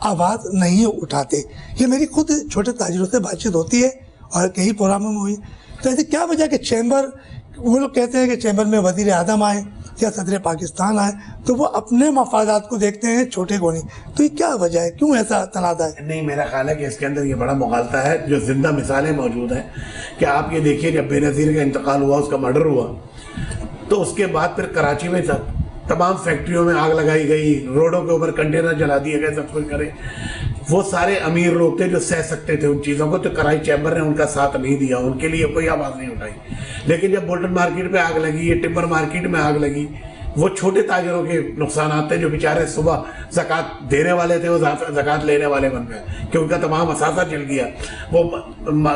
आवाज़ नहीं उठाते। ये मेरी खुद छोटे ताजिरों से बातचीत होती है और कई प्रोग्रामों में हुई। तो ऐसे क्या वजह कि चैम्बर, वो लोग कहते हैं कि चैम्बर में वज़ीर आज़म आए या सदर पाकिस्तान आए तो वो अपने मफादात को देखते हैं, छोटे को नहीं। तो ये क्या वजह है, क्यों ऐसा तनाज़ा है? नहीं, मेरा ख्याल है कि इसके अंदर ये बड़ा मुगालता है। जो जिंदा मिसालें मौजूद हैं कि आप ये देखिए, जब बेनज़ीर का इंतकाल हुआ, उसका मर्डर हुआ, तो उसके बाद फिर कराची में तमाम फैक्ट्रियों में आग लगाई गई, रोडों के ऊपर कंटेनर जला दिए गए, सब कुछ करे। वो सारे अमीर लोग थे जो सह सकते थे उन चीज़ों को, तो कराची चैम्बर ने उनका साथ नहीं दिया, उनके लिए कोई आवाज़ नहीं उठाई। लेकिन जब बुल्टन मार्केट पे आग लगी, ये टिम्बर मार्केट में आग लगी, वो छोटे ताजिरों के नुकसान आते हैं जो बेचारे सुबह ज़कात देने वाले थे, वो ज़कात लेने वाले बन गए कि उनका तमाम असासा जल गया, वो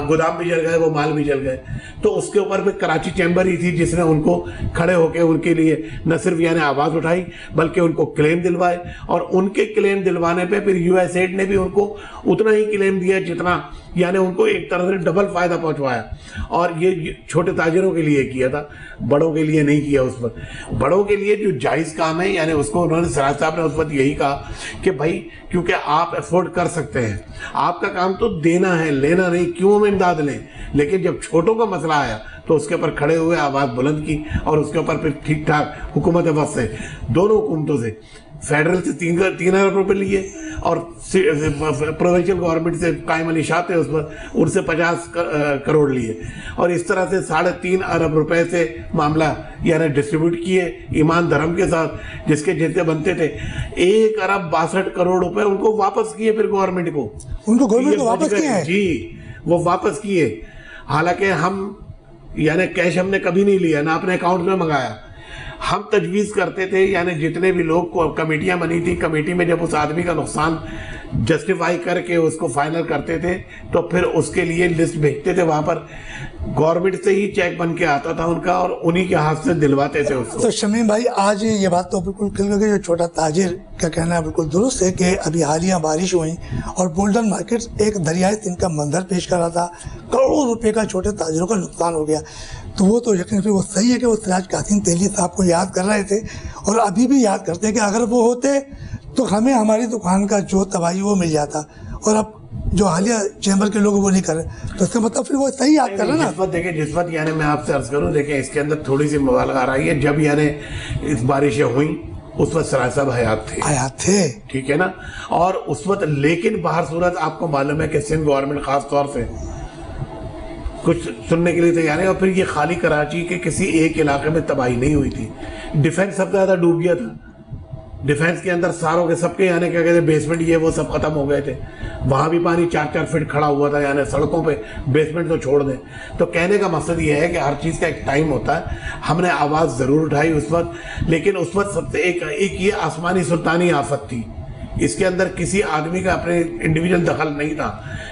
गोदाम भी जल गए, वो माल भी जल गए। तो उसके ऊपर भी कराची चैम्बर ही थी जिसने उनको खड़े होकर उनके लिए न सिर्फ यानी आवाज़ उठाई बल्कि उनको क्लेम दिलवाए, और उनके क्लेम दिलवाने पे फिर यूएसएड ने भी उनको उतना ही क्लेम दिया जितना यानी उनको एक तरह से डबल फ़ायदा पहुंचवाया। और ये छोटे ताजिरों के लिए किया था, बड़ों के लिए नहीं किया। उस पर बड़ों के लिए जो जायज़ काम है यानी उसको उन्होंने, सराज साहब ने उस वक्त यही कहा कि भाई क्योंकि आप अफोर्ड कर सकते हैं, आपका काम तो देना है, लेना नहीं, क्यों हम इमदाद लें। लेकिन जब छोटों का मसला आया तो उसके ऊपर खड़े हुए, आवाज़ बुलंद की, और उसके ऊपर फिर ठीक ठाक हुकूमत वक्त से, दोनों हुकूमतों से फेडरल से 3 अरब रुपए लिए और प्रोविंशियल गवर्नमेंट से कायम अली शाह थे उस पर, उनसे 50 करोड़ लिए और इस तरह से 3.5 अरब रुपए से मामला यानी डिस्ट्रीब्यूट किए ईमान धर्म के साथ जिसके जितने बनते थे। 1 अरब 62 करोड़ रुपए उनको वापस किए फिर गवर्नमेंट को, उनको गवर्नमेंट को वापस किए हैं जी, वो वापस किए। हालांकि हम यानी कैश हमने कभी नहीं लिया ना अपने अकाउंट में मंगाया, हम तजवीज़ करते थे यानी जितने भी लोग को कमेटियां बनी थी, कमेटी में जब उस आदमी का नुकसान जस्टिफाई करके उसको फाइनल करते थे तो फिर उसके लिए लिस्ट भेजते थे, वहाँ पर गवर्नमेंट से ही चेक बन के आता था उनका और उन्हीं के हाथ से दिलवाते थे उसको। तो शमीम भाई आज ये बात तो बिल्कुल क्लियर है, जो छोटा ताजिर का कहना है बिल्कुल दुरुस्त है कि अभी हालिया बारिश हुई और बुल्डन मार्केट एक दरियाई सिंध का मंजर पेश कर रहा था, करोड़ों रुपए का छोटे ताजिरों का नुकसान हो गया। तो वो तो यकीन वो सही है कि वो सिराज कासिम तेली साहब को याद कर रहे थे और अभी भी याद करते हैं कि अगर वो होते तो हमें हमारी दुकान का जो तबाही वो मिल जाता, और अब जो हालिया चैम्बर के लोग वो नहीं कर रहे, तो इसका मतलब फिर वो सही याद कर रहे ना। जिस वक्त यानी मैं आपसे अर्ज करूँ, देखिए इसके अंदर थोड़ी सी मुबालगा आ रही है, जब यानी इस बारिशें हुई उस वक्त सराय साहब हयात थे, ठीक है ना, और उस वक्त लेकिन बाहर सूरत आपको मालूम है कि सिंध गवर्नमेंट खास तौर से कुछ सुनने के लिए तैयार है। और फिर ये खाली कराची के किसी एक इलाके में तबाही नहीं हुई थी, डिफेंस सबसे ज़्यादा डूब गया था, डिफेंस के अंदर सारों के सबके यानी क्या कहते हैं बेसमेंट ये वो सब खत्म हो गए थे, वहाँ भी पानी 4-4 फीट खड़ा हुआ था, यानी सड़कों पे बेसमेंट तो छोड़ दें। तो कहने का मकसद ये है कि हर चीज़ का एक टाइम होता है, हमने आवाज़ ज़रूर उठाई उस वक्त, लेकिन उस वक्त सबसे एक ये आसमानी सुल्तानी आफत थी, इसके अंदर किसी आदमी का अपने इंडिविजुअल दखल नहीं था,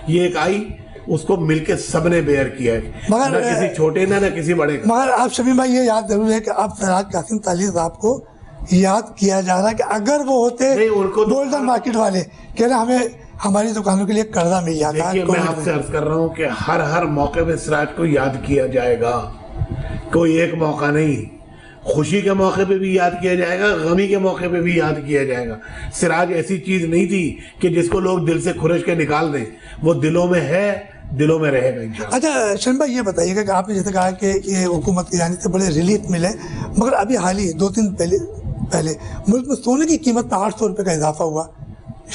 ये एक आई उसको मिलके सबने बेयर किया है, मगर ना किसी छोटे ना किसी बड़े का। मगर आप शमीम भाई ये याद जरूर है कि अब सिराज कासिम तेली साहब को याद किया जा रहा है कि अगर वो होते गोल्डन मार्केट वाले कह रहे हमें हमारी दुकानों के लिए कर्जा मिल जाता है। मैं आपसे अर्ज कर रहा हूँ कि हर मौके में सिराज को याद किया जाएगा, कोई एक मौका नहीं, खुशी के मौके पे भी याद किया जाएगा, गमी के मौके पे भी याद किया जाएगा। सिराज ऐसी चीज नहीं थी कि जिसको लोग दिल से खुरच के निकाल दें, वो दिलों में है, दिलों में रहेगा इंशाअल्लाह। अच्छा शमीम भाई ये बताइएगा कि आपने जैसे कहा कि ये हुकूमत की जानिब से बड़े रिलीफ मिले, मगर अभी हाल ही 2-3 पहले मुल्क में सोने की कीमत में 800 रुपये का इजाफा हुआ,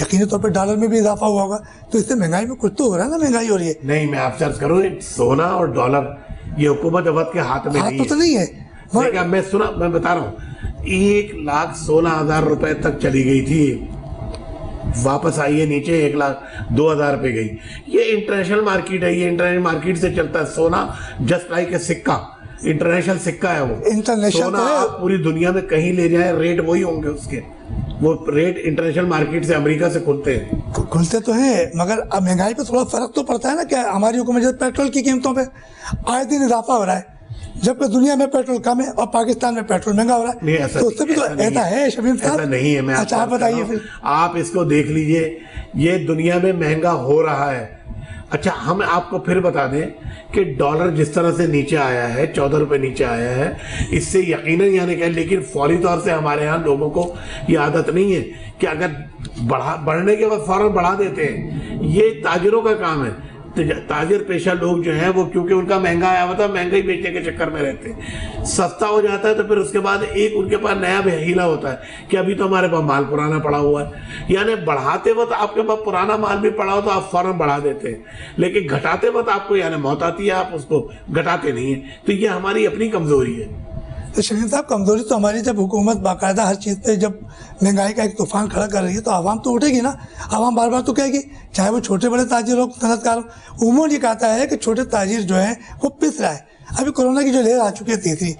यकीनी तौर पर डॉलर में भी इजाफा हुआ होगा, तो इससे महंगाई में कुछ तो हो रहा है ना, महंगाई हो रही है। नहीं, मैं आपसे अर्ज करूँ, सोना और डॉलर ये हुकूमत वक्त के हाथ में नहीं है। मैं बता रहा हूँ 1,16,000 रुपए तक चली गई थी, वापस आई है नीचे 1,02,000 पे गई। ये इंटरनेशनल मार्केट है, ये इंटरनेशनल मार्केट से चलता है सोना, जस्ट लाइक ए सिक्का, इंटरनेशनल सिक्का है वो। इंटरनेशनल सोना आप पूरी दुनिया में कहीं ले जाए रेट वही होंगे उसके, वो रेट इंटरनेशनल मार्केट से अमेरिका से खुलते तो हैं, मगर अब महंगाई पे थोड़ा फर्क तो पड़ता है ना। क्या हमारी हुकूमत जैसे पेट्रोल की कीमतों पे आए दिन इजाफा हो रहा है, जबकि दुनिया में पेट्रोल कम है और पाकिस्तान में पेट्रोल महंगा हो रहा है, तो उससे भी तो ऐसा है शमीम साहब? ऐसा नहीं है। मैं अच्छा आप बताइए फिर। आप इसको देख लीजिए, ये दुनिया में महंगा हो रहा है। अच्छा हम आपको फिर बता दें कि डॉलर जिस तरह से नीचे आया है, 14 रुपए नीचे आया है, इससे यकीनन यानी क्या, लेकिन फौरी तौर से हमारे यहाँ लोगों को ये आदत नहीं है कि अगर बढ़ने के बाद फौरन बढ़ा देते हैं, ये ताजिरों का काम है। ताजिर पेशा लोग जो हैं वो क्योंकि उनका महंगा आया हुआ था, महंगाई बेचने के चक्कर में रहते हैं, सस्ता हो जाता है तो फिर उसके बाद एक उनके पास नया हीला होता है कि अभी तो हमारे पास माल पुराना पड़ा हुआ है, यानी बढ़ाते वक्त आपके पास पुराना माल भी पड़ा हो तो आप फौरन बढ़ा देते हैं, लेकिन घटाते वक्त आपको यानी मौत आती है, आप उसको घटाते नहीं है। तो ये हमारी अपनी कमजोरी है। तो शमीम साहब कमजोरी तो हमारी, जब हुकूमत बाकायदा हर चीज़ पे जब महंगाई का एक तूफान खड़ा कर रही है तो आवाम तो उठेगी ना, आवाम बार बार तो कहेगी, चाहे वो छोटे बड़े ताजिर हो, सनतकार हो। उमूमन ये कहता है कि छोटे ताजिर जो है वो पिस रहा है। अभी कोरोना की जो लहर आ चुकी है तीसरी,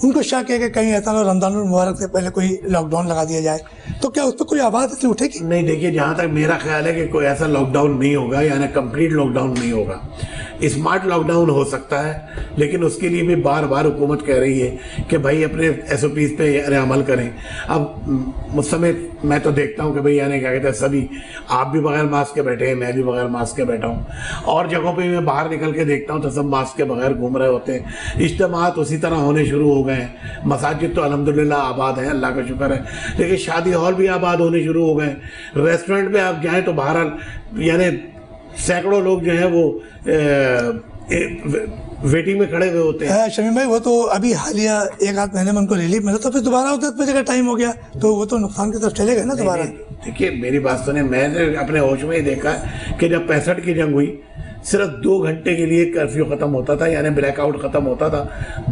उनको शक है कि कहीं ऐसा ना रमजान मुबारक से पहले कोई लॉकडाउन लगा दिया जाए, तो क्या उस पर कोई आवाज़ इसलिए उठेगी? नहीं, देखिए जहाँ तक मेरा ख्याल है कि कोई ऐसा लॉकडाउन नहीं होगा, यानी कंप्लीट लॉकडाउन नहीं होगा। स्मार्ट लॉकडाउन हो सकता है, लेकिन उसके लिए भी बार बार हुकूमत कह रही है कि भाई अपने SOPs पे अमल करें। अब उस समय मैं तो देखता हूँ कि भाई यानी क्या कहते हैं, सभी आप भी बगैर मास्क के बैठे हैं, मैं भी बगैर मास्क के बैठा हूँ, और जगहों पे मैं बाहर निकल के देखता हूँ तो सब मास्क के बगैर घूम रहे होते हैं। इज्तिमात उसी तरह होने शुरू हो गए हैं, मसाजिद तो अल्हम्दुलिल्लाह आबाद हैं, अल्लाह का शुक्र है, लेकिन शादी हॉल भी आबाद होने शुरू हो गए। रेस्टोरेंट पे आप जाएँ तो बाहर यानी सैकड़ों लोग जो हैं वो वेटिंग में खड़े हुए होते हैं। शमीम भाई, वो तो अभी हालिया 1-8 महीने में उनको रिलीफ मिला, तो फिर दोबारा 10 बजे का टाइम हो गया, तो वो तो नुकसान की तरफ चले गए ना दोबारा। देखिए मेरी बात सुने, मैंने अपने होश में ही देखा कि जब 65 की जंग हुई, सिर्फ 2 घंटे के लिए कर्फ्यू खत्म होता था, यानी ब्लैकआउट खत्म होता था,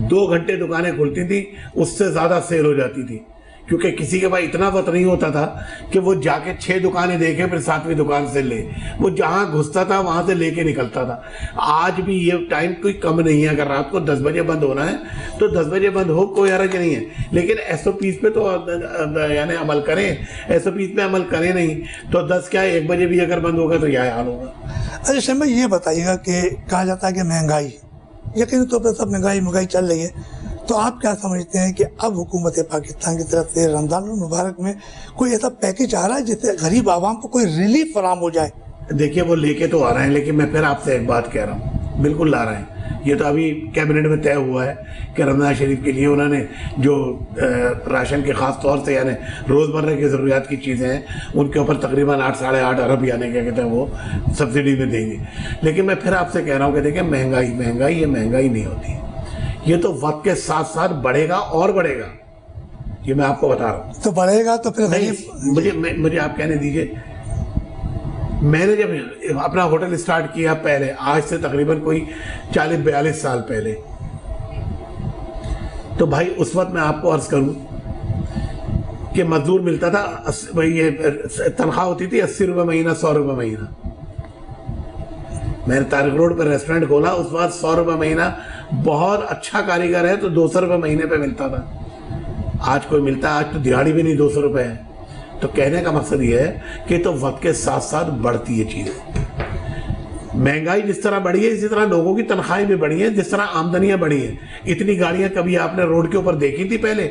2 घंटे दुकानें खुलती थी, उससे ज्यादा सेल हो जाती थी, क्योंकि किसी के पास इतना वक्त नहीं होता था कि वो जाके 6 दुकानें देखे फिर 7वीं दुकान से ले, वो जहां घुसता था वहां से लेके निकलता था। आज भी ये टाइम कोई कम नहीं है, अगर रात को 10 बजे बंद होना है तो 10 बजे बंद हो, कोई हर्ज नहीं है, लेकिन एसओपीज पे तो यानी अमल करें, एसओपीज पे अमल करें नहीं तो 10 क्या 1 बजे भी अगर बंद होगा तो यह हाल होगा। अच्छा शमीम भाई, ये बताइएगा कि कहा जाता है कि महंगाई, यकीन तौर पर सब महंगाई चल रही है, तो आप क्या समझते हैं कि अब हुकूमत पाकिस्तान की तरफ से रमज़ान मुबारक में कोई ऐसा पैकेज आ रहा है जिससे गरीब आवाम को कोई रिलीफ फराम हो जाए? देखिए वो लेके तो आ रहे हैं, लेकिन मैं फिर आपसे एक बात कह रहा हूँ, बिल्कुल ला रहे हैं। ये तो अभी कैबिनेट में तय हुआ है कि रमज़ान शरीफ के लिए उन्होंने जो राशन के ख़ास तौर से यानी रोज़मर्रा की ज़रूरियात की चीज़ें हैं उनके ऊपर तकरीबन 8-8.5 अरब यानी क्या कहते हैं वो सब्सिडी में देंगे। लेकिन मैं फिर आपसे कह रहा हूँ कि देखिए महंगाई ये महंगाई नहीं होती, ये तो वक्त के साथ साथ बढ़ेगा और बढ़ेगा, ये मैं आपको बता रहा हूँ। तो बढ़ेगा तो फिर नहीं, मुझे आप कहने दीजिए, मैंने जब अपना होटल स्टार्ट किया पहले, आज से तकरीबन कोई 40-42 साल पहले, तो भाई उस वक्त मैं आपको अर्ज करूं कि मजदूर मिलता था, भाई ये तनख्वाह होती थी 80 रुपये महीना, 100 रुपये महीना। मैंने तारिक रोड पर रेस्टोरेंट खोला, उस वक्त 100 रुपये महीना, बहुत अच्छा कारीगर है तो 200 रुपये महीने पे मिलता था। आज कोई मिलता है, आज तो दिहाड़ी भी नहीं 200 रुपये है। तो कहने का मकसद ये है कि तो वक्त के साथ साथ बढ़ती है चीज़। महंगाई जिस तरह बढ़ी है इसी तरह लोगों की तनख्वाहें भी बढ़ी हैं, जिस तरह आमदनियां बढ़ी हैं। इतनी गाड़ियां कभी आपने रोड के ऊपर देखी थी पहले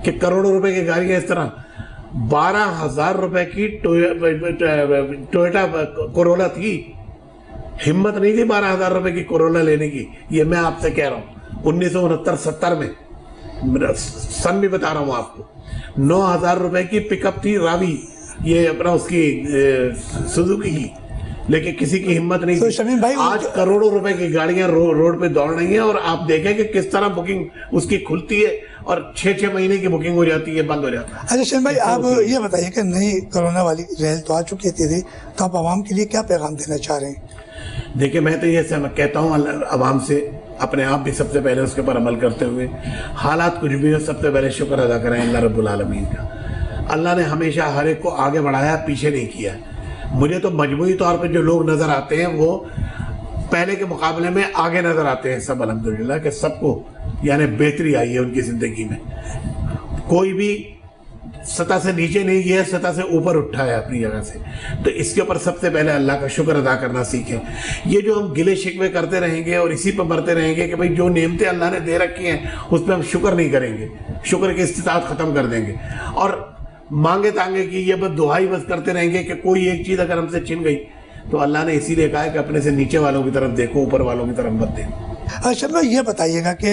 कि करोड़ों रुपए की गाड़ियां इस तरह? 12,000 रुपए की टोयोटा कोरोला थी, हिम्मत नहीं थी 12,000 रुपए की कोरोला लेने की। ये मैं आपसे कह रहा हूँ 1969-70 में, सन भी बता रहा हूँ आपको। 9,000 रुपए की पिकअप थी रावी, ये अपना उसकी सुजुकी की, लेकिन किसी की हिम्मत नहीं तो थी। शमीम भाई, आज करोड़ों रुपए की गाड़ियां रोड पे दौड़ रही हैं और आप देखें कि किस तरह बुकिंग उसकी खुलती है और 6-6 महीने की बुकिंग हो जाती है, बंद हो जाता है। अच्छा शमीम भाई, आप ये बताइए कि नई कोरोना वाली रेल तो आ चुकी थी, तो आप आवाम के लिए क्या पैगाम देना चाह रहे हैं? देखिए मैं तो ये कहता हूँ आवाम से, अपने आप भी सबसे पहले उसके ऊपर अमल करते हुए, हालात कुछ भी हो सबसे पहले शुक्र अदा करें अल्लाह रब्बुल आलमीन का। अल्लाह ने हमेशा हर एक को आगे बढ़ाया, पीछे नहीं किया। मुझे तो मजमूई तौर पे जो लोग नज़र आते हैं वो पहले के मुकाबले में आगे नज़र आते हैं सब, अल्हम्दुलिल्लाह कि सबको यानी बेहतरी आई है उनकी ज़िंदगी में। कोई भी सतह से नीचे नहीं गया, सतह से ऊपर उठा है अपनी जगह से। तो इसके ऊपर सबसे पहले अल्लाह का शुक्र अदा करना सीखें। ये जो हम गिले शिकवे करते रहेंगे और इसी पर मरते रहेंगे कि भाई जो नेमतें अल्लाह ने दे रखी हैं उस पर हम शुक्र नहीं करेंगे, शुक्र की इस्तिताअत ख़त्म कर देंगे और मांगे तांगे की ये बस दुहाई बस करते रहेंगे कि कोई एक चीज़ अगर हमसे छिन गई तो अल्लाह ने इसीलिए कहा है कि अपने से नीचे वालों की तरफ देखो, ऊपर वालों की तरफ मत देखो। अच्छा भाई, ये बताइएगा कि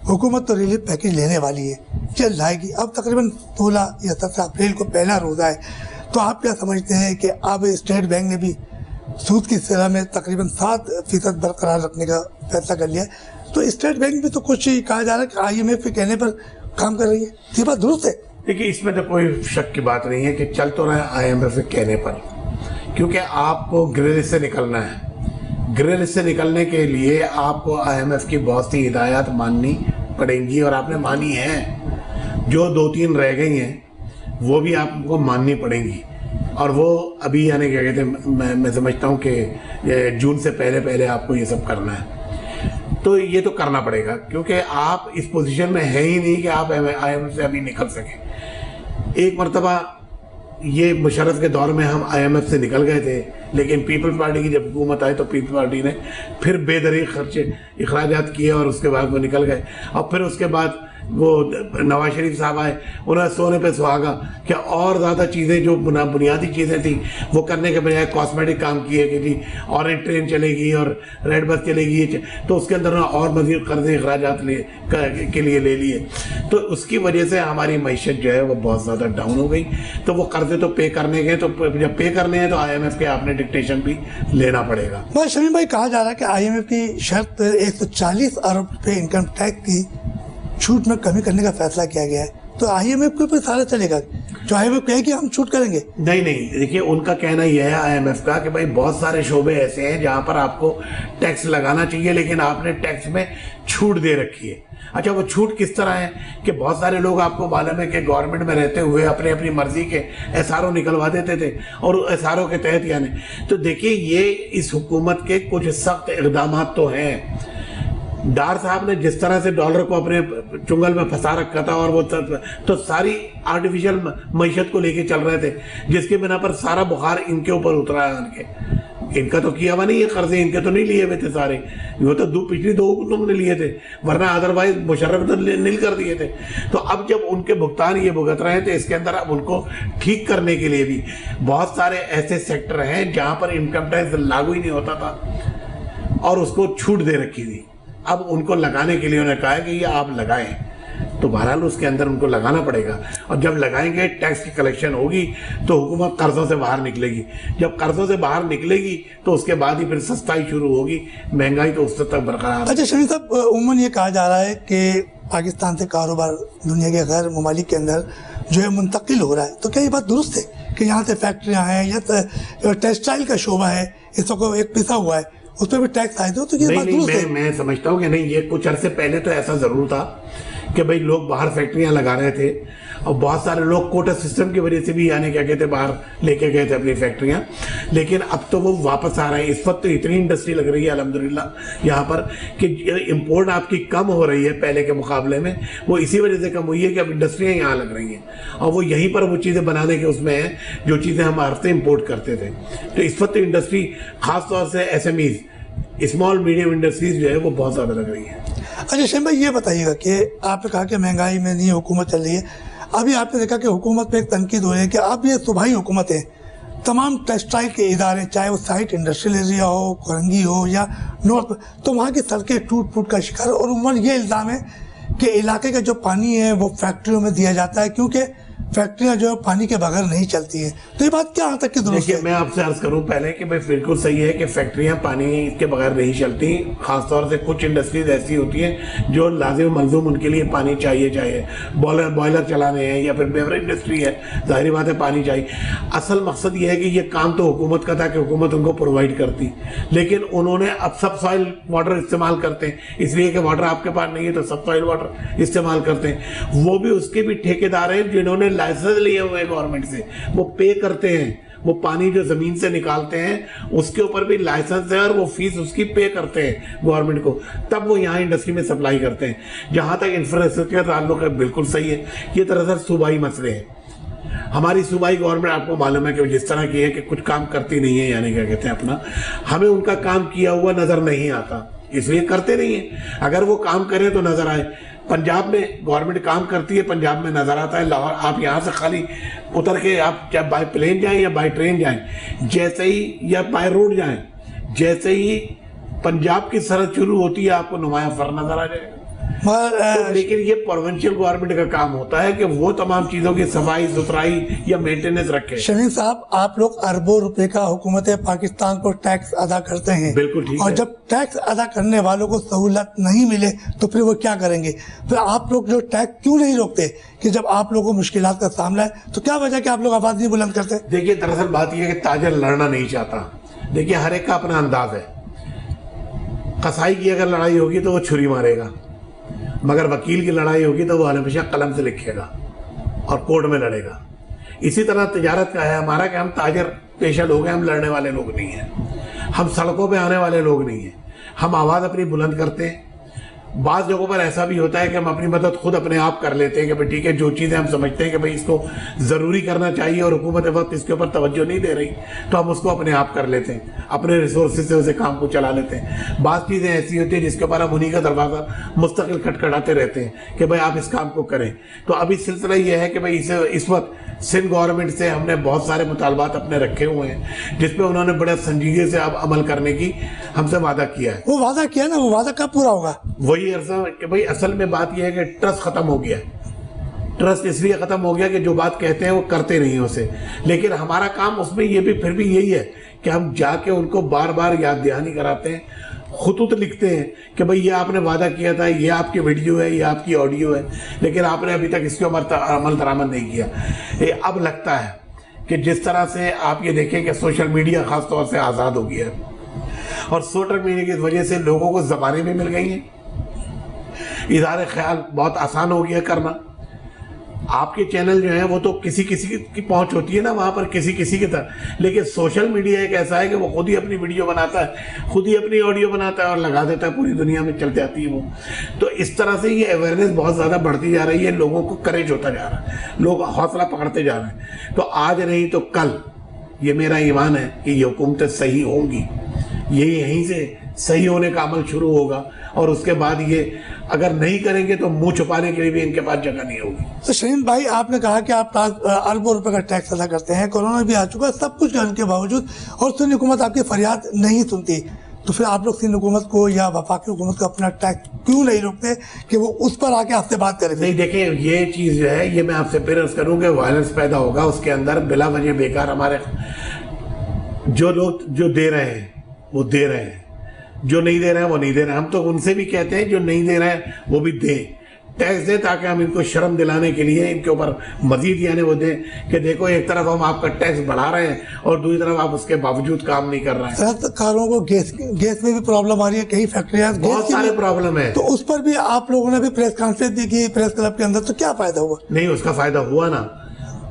हुकूमत तो रिलीफ पैकेज लेने वाली है, चल लाएगी। अब तकरीबन 16 या 17 अप्रैल को पहला रोज़ा है, तो आप क्या समझते हैं कि अब स्टेट बैंक ने भी सूद की शरह में तकरीबन 7% बरकरार रखने का फैसला कर लिया है, तो स्टेट बैंक भी तो कुछ कहा जा रहा है कि IMF के कहने पर काम कर रही है, ये बात दुरुस्त है? देखिए इसमें तो कोई शक की बात नहीं है कि चल तो रहे IMF के कहने पर, क्योंकि आपको ग्रिल से निकलना है। ग्रिल से निकलने के लिए आपको IMF की बहुत सी हिदायत माननी पड़ेंगी और आपने मानी है। जो 2-3 रह गई हैं वो भी आपको माननी पड़ेंगी और वो अभी यानी क्या कहते हैं, मैं समझता हूँ कि जून से पहले आपको ये सब करना है। तो ये तो करना पड़ेगा क्योंकि आप इस पोजीशन में है ही नहीं कि आप IMF से अभी निकल सकें। एक मरतबा ये मुशर्रफ के दौर में हम IMF से निकल गए थे, लेकिन पीपल्स पार्टी की जब हुकूमत आई तो पीपल्स पार्टी ने फिर बेदरीग खर्चे अखराजात किए और उसके बाद वो निकल गए। और फिर उसके बाद वो नवाज शरीफ साहब आए, उन्होंने सोने पे सुहागा क्या और ज़्यादा चीज़ें जो बुनियादी चीज़ें थी वो करने के बजाय कॉस्मेटिक काम किए कि जी ऑरेंज ट्रेन चलेगी और रेड बस चलेगी, तो उसके अंदर और मज़ीद कर्जे अखराजात के लिए ले लिए, तो उसकी वजह से हमारी मईशत जो है वो बहुत ज़्यादा डाउन हो गई। तो वो कर्जे तो पे करने गए, तो जब पे करने हैं तो IMF के आपने डिक्टेशन भी लेना पड़ेगा। बस शमीम भाई, कहा जा रहा है कि IMF की शर्त पर 140 अरब रुपये इनकम टैक्स की छूट में कमी करने का फैसला किया गया है, तो IMF के ऊपर सारा चलेगा? जो IMF कहे कि हम छूट करेंगे? नहीं, देखिए उनका कहना यह है IMF का कि भाई बहुत सारे शोबे ऐसे हैं जहां पर आपको टैक्स लगाना चाहिए लेकिन आपने टैक्स में छूट दे रखी है। अच्छा, वो छूट किस तरह है कि बहुत सारे लोग आपको मालूम है कि गवर्नमेंट में रहते हुए अपनी मर्जी के SRO निकलवा देते थे और SRO के तहत यानी, तो देखिए ये इस हुकूमत के कुछ सख्त इक़दाम तो हैं। डार साहब ने जिस तरह से डॉलर को अपने चुंगल में फंसा रखा था और वो तो सारी आर्टिफिशियल मईशत को लेके चल रहे थे, जिसके बिना पर सारा बुखार इनके ऊपर उतरा है। इनका तो किया हुआ नहीं है कर्जे, इनके तो नहीं लिए हुए थे सारे, वो तो पिछली 2 हुकूमतों ने लिए थे, वरना अदरवाइज मुशर्रफ तो नील कर दिए थे। तो अब जब उनके भुगतान ये भुगत रहे हैं तो इसके अंदर अब उनको ठीक करने के लिए भी बहुत सारे ऐसे सेक्टर हैं जहां पर इनकम टैक्स लागू ही नहीं होता था और उसको छूट दे रखी थी। अब उनको लगाने के लिए उन्होंने कहा है कि ये आप लगाएं, तो बहरहाल उसके अंदर उनको लगाना पड़ेगा और जब लगाएंगे टैक्स की कलेक्शन होगी तो हुकूमत कर्जों से बाहर निकलेगी। जब कर्जों से बाहर निकलेगी तो उसके बाद ही फिर सस्ताई शुरू होगी, महंगाई तो उससे तक बरकरार। अच्छा शमीम साहब, उमूमन ये कहा जा रहा है कि पाकिस्तान से कारोबार दुनिया के गैर ममालिक के अंदर जो है मुंतकिल हो रहा है, तो क्या ये बात दुरुस्त है कि यहाँ से फैक्ट्रियाँ हैं या टेक्सटाइल का शोबा है इस वक्त एक पिसा हुआ है उस पर भी टैक्स आए, तो ये बात दुरुस्त है? मैं समझता हूँ कि नहीं, ये कुछ अरसे पहले तो ऐसा जरूर था कि भाई लोग बाहर फैक्ट्रियां लगा रहे थे और बहुत सारे लोग कोटा सिस्टम की वजह से भी यानी क्या कहते बाहर लेके गए थे अपनी फैक्ट्रियां, लेकिन अब तो वो वापस आ रहे हैं। इस वक्त तो इतनी इंडस्ट्री लग रही है अल्हम्दुलिल्लाह यहाँ पर कि इंपोर्ट आपकी कम हो रही है पहले के मुकाबले में। वो इसी वजह से कम हुई है कि अब इंडस्ट्रियाँ यहाँ लग रही हैं और वो यहीं पर वो चीज़ें बनाने के उसमें हैं जो चीज़ें हम बाहर से इम्पोर्ट करते थे। तो इस वक्त इंडस्ट्री खासतौर से SMEs स्मॉल मीडियम इंडस्ट्रीज जो है वो बहुत ज़्यादा लग रही है। अच्छा शमीम भाई, ये बताइएगा कि आपने कहा कि महंगाई में नहीं हुकूमत चल रही है, अभी आपने देखा कि हुकूमत पे एक तनकीद हो रही है कि अब ये सूबाई हुकूमत है, तमाम टेक्सटाइल के इदारे चाहे वो साइट इंडस्ट्रियल एरिया हो, कोरंगी हो या नॉर्थ, तो वहाँ की सड़कें टूट फूट का शिकार, और उम्र ये इल्ज़ाम है कि इलाके का जो पानी है वो फैक्ट्रियों में दिया जाता है क्योंकि फैक्ट्रियां जो है पानी के बगैर नहीं चलती हैं। तो ये बात क्या यहाँ तक की दुरुस्त है? मैं आपसे अर्ज करूं पहले कि भाई बिल्कुल सही है कि फैक्ट्रियां पानी के बगैर नहीं चलती। खासतौर से कुछ इंडस्ट्रीज ऐसी होती हैं जो लाजिम मलजूम उनके लिए पानी चाहिए, बॉयलर चलाने हैं या फिर बेवरेज इंडस्ट्री है, जाहिर बात है पानी चाहिए। असल मकसद ये है कि ये काम तो हुकूमत का था कि हुकूमत उनको प्रोवाइड करती, लेकिन उन्होंने अब सब सॉइल वाटर इस्तेमाल करते हैं, इसलिए कि वाटर आपके पास नहीं है तो सब सॉइल वाटर इस्तेमाल करते हैं। वो भी उसके भी ठेकेदार हैं जिन्होंने लाइसेंस लिए हुए गवर्नमेंट से, वो पे करते हैं, वो पानी जो जमीन से निकालते हैं उसके ऊपर भी लाइसेंस है और वो फीस उसकी पे करते हैं गवर्नमेंट को, तब वो यहाँ इंडस्ट्री में सप्लाई करते हैं। जहाँ तक इंफ्रास्ट्रक्चर ताल्लुक है बिल्कुल सही है, ये दरअसल सूबाई मसले हैं। हमारी सूबाई गवर्नमेंट आपको मालूम है कि जिस तरह की है कि कुछ काम करती नहीं है, यानी क्या कहते हैं अपना, हमें उनका काम किया हुआ नजर नहीं आता, इसलिए करते नहीं है। अगर वो काम करें तो नजर आए। पंजाब में गवर्नमेंट काम करती है, पंजाब में नजर आता है। लाहौर आप यहाँ से खाली उतर के आप चाहे बाय प्लेन जाएं या बाय ट्रेन जाएं, जैसे ही या बाय रोड जाएं, जैसे ही पंजाब की सरहद शुरू होती है आपको नुमाया फर्क नजर आ जाएगा। तो लेकिन ये प्रोविंशियल गवर्नमेंट का काम होता है कि वो तमाम चीजों की सफाई सुथराई या मेंटेनेंस रखे। शमीम साहब, आप लोग अरबों रुपए का हुकूमत पाकिस्तान को टैक्स अदा करते हैं, बिल्कुल ठीक और है। जब टैक्स अदा करने वालों को सहूलत नहीं मिले तो फिर वो क्या करेंगे? फिर आप लोग जो टैक्स क्यों नहीं रोकते कि जब आप लोगों को मुश्किलात का सामना है तो क्या वजह कि आप लोग आवाज नहीं बुलंद करते? देखिए दरअसल बात यह है कि ताजर लड़ना नहीं चाहता। देखिए हर एक का अपना अंदाज है। कसाई की अगर लड़ाई होगी तो वो छुरी मारेगा, मगर वकील की लड़ाई होगी तो वो हमेशा कलम से लिखेगा और कोर्ट में लड़ेगा। इसी तरह तिजारत का है हमारा कि हम ताजर पेशा लोग हैं, हम लड़ने वाले लोग नहीं हैं, हम सड़कों पे आने वाले लोग नहीं हैं। हम आवाज़ अपनी बुलंद करते हैं, बाज़ लोगों पर ऐसा भी होता है कि हम अपनी मदद खुद अपने आप कर लेते हैं कि भाई ठीक है, जो चीज़ें हम समझते हैं कि भाई इसको ज़रूरी करना चाहिए और हुकूमत वक्त इसके ऊपर तवज्जो नहीं दे रही, तो हम उसको अपने आप कर लेते हैं, अपने रिसोर्सेज से उसे काम को चला लेते हैं। बाज़ चीज़ें ऐसी होती हैं जिसके ऊपर हम उन्हीं का दरवाज़ा मुस्तकिल खटखटाते रहते हैं कि भाई आप इस काम को करें। तो अभी सिलसिला ये है कि भाई इस वक्त सिंध गवर्नमेंट से हमने बहुत सारे मुतालबात अपने रखे हुए हैं जिस पे उन्होंने बड़े संजीदगी से अब अमल करने की हमसे वादा किया है। वो वादा किया ना, वो वादा कब पूरा होगा? वही अर्जा कि भाई असल में बात यह है कि ट्रस्ट खत्म हो गया। ट्रस्ट इसलिए खत्म हो गया कि जो बात कहते हैं वो करते नहीं उसे। लेकिन हमारा काम उसमें ये भी फिर भी यही है कि हम जाके उनको बार बार याद दहानी कराते हैं, खुतूत लिखते हैं कि भाई ये आपने वादा किया था, ये आपकी वीडियो है, ये आपकी ऑडियो है, लेकिन आपने अभी तक इसके ऊपर अमल दरामद नहीं किया। ये अब लगता है कि जिस तरह से आप ये देखें कि सोशल मीडिया खास तौर से आज़ाद हो गया है और सोशल मीडिया की वजह से लोगों को ज़बानें भी मिल गई हैं, इज़हार ख्याल बहुत आसान हो गया करना। आपके चैनल जो है वो तो किसी किसी की पहुंच होती है ना वहाँ पर, किसी किसी की तरह, लेकिन सोशल मीडिया एक ऐसा है कि वो खुद ही अपनी वीडियो बनाता है, खुद ही अपनी ऑडियो बनाता है और लगा देता है, पूरी दुनिया में चलते आती है वो। तो इस तरह से ये अवेयरनेस बहुत ज़्यादा बढ़ती जा रही है, लोगों को करेज होता जा रहा है, लोग हौसला पकड़ते जा रहे हैं। तो आज नहीं तो कल ये मेरा ईमान है कि ये हुकूमतें सही होंगी, ये यहीं से सही होने का अमल शुरू होगा और उसके बाद ये अगर नहीं करेंगे तो मुंह छुपाने के लिए भी इनके पास जगह नहीं होगी। तो शहीन भाई, आपने कहा कि आप अरबों रुपए का टैक्स अदा करते हैं, कोरोना भी आ चुका है, सब कुछ करने के बावजूद और सिंध हुकूमत आपकी फरियाद नहीं सुनती, तो फिर आप लोग सिंध हुकूमत को या वफाकी हुकूमत को अपना टैक्स क्यों नहीं रोकते कि वो उस पर आके आपसे बात करें? नहीं, देखें, ये चीज़ जो है ये मैं आपसे फिर अर्ज करूँ कि वायलेंस पैदा होगा उसके अंदर बिला वजह बेकार। हमारे जो लोग जो दे रहे हैं वो दे रहे हैं, जो नहीं दे रहे हैं वो नहीं दे रहे हैं। हम तो उनसे भी कहते हैं जो नहीं दे रहे हैं वो भी दें, टैक्स दें, ताकि हम इनको शर्म दिलाने के लिए इनके ऊपर मजीद यानी वो दें कि देखो एक तरफ हम आपका टैक्स बढ़ा रहे हैं और दूसरी तरफ आप उसके बावजूद काम नहीं कर रहे हैं। कारों को गैस में भी प्रॉब्लम आ रही है, कई फैक्ट्रियां बहुत सारे प्रॉब्लम है, तो उस पर भी आप लोगों ने भी प्रेस कॉन्फ्रेंस दी की प्रेस क्लब के अंदर, तो क्या फायदा हुआ? नहीं, उसका फायदा हुआ ना।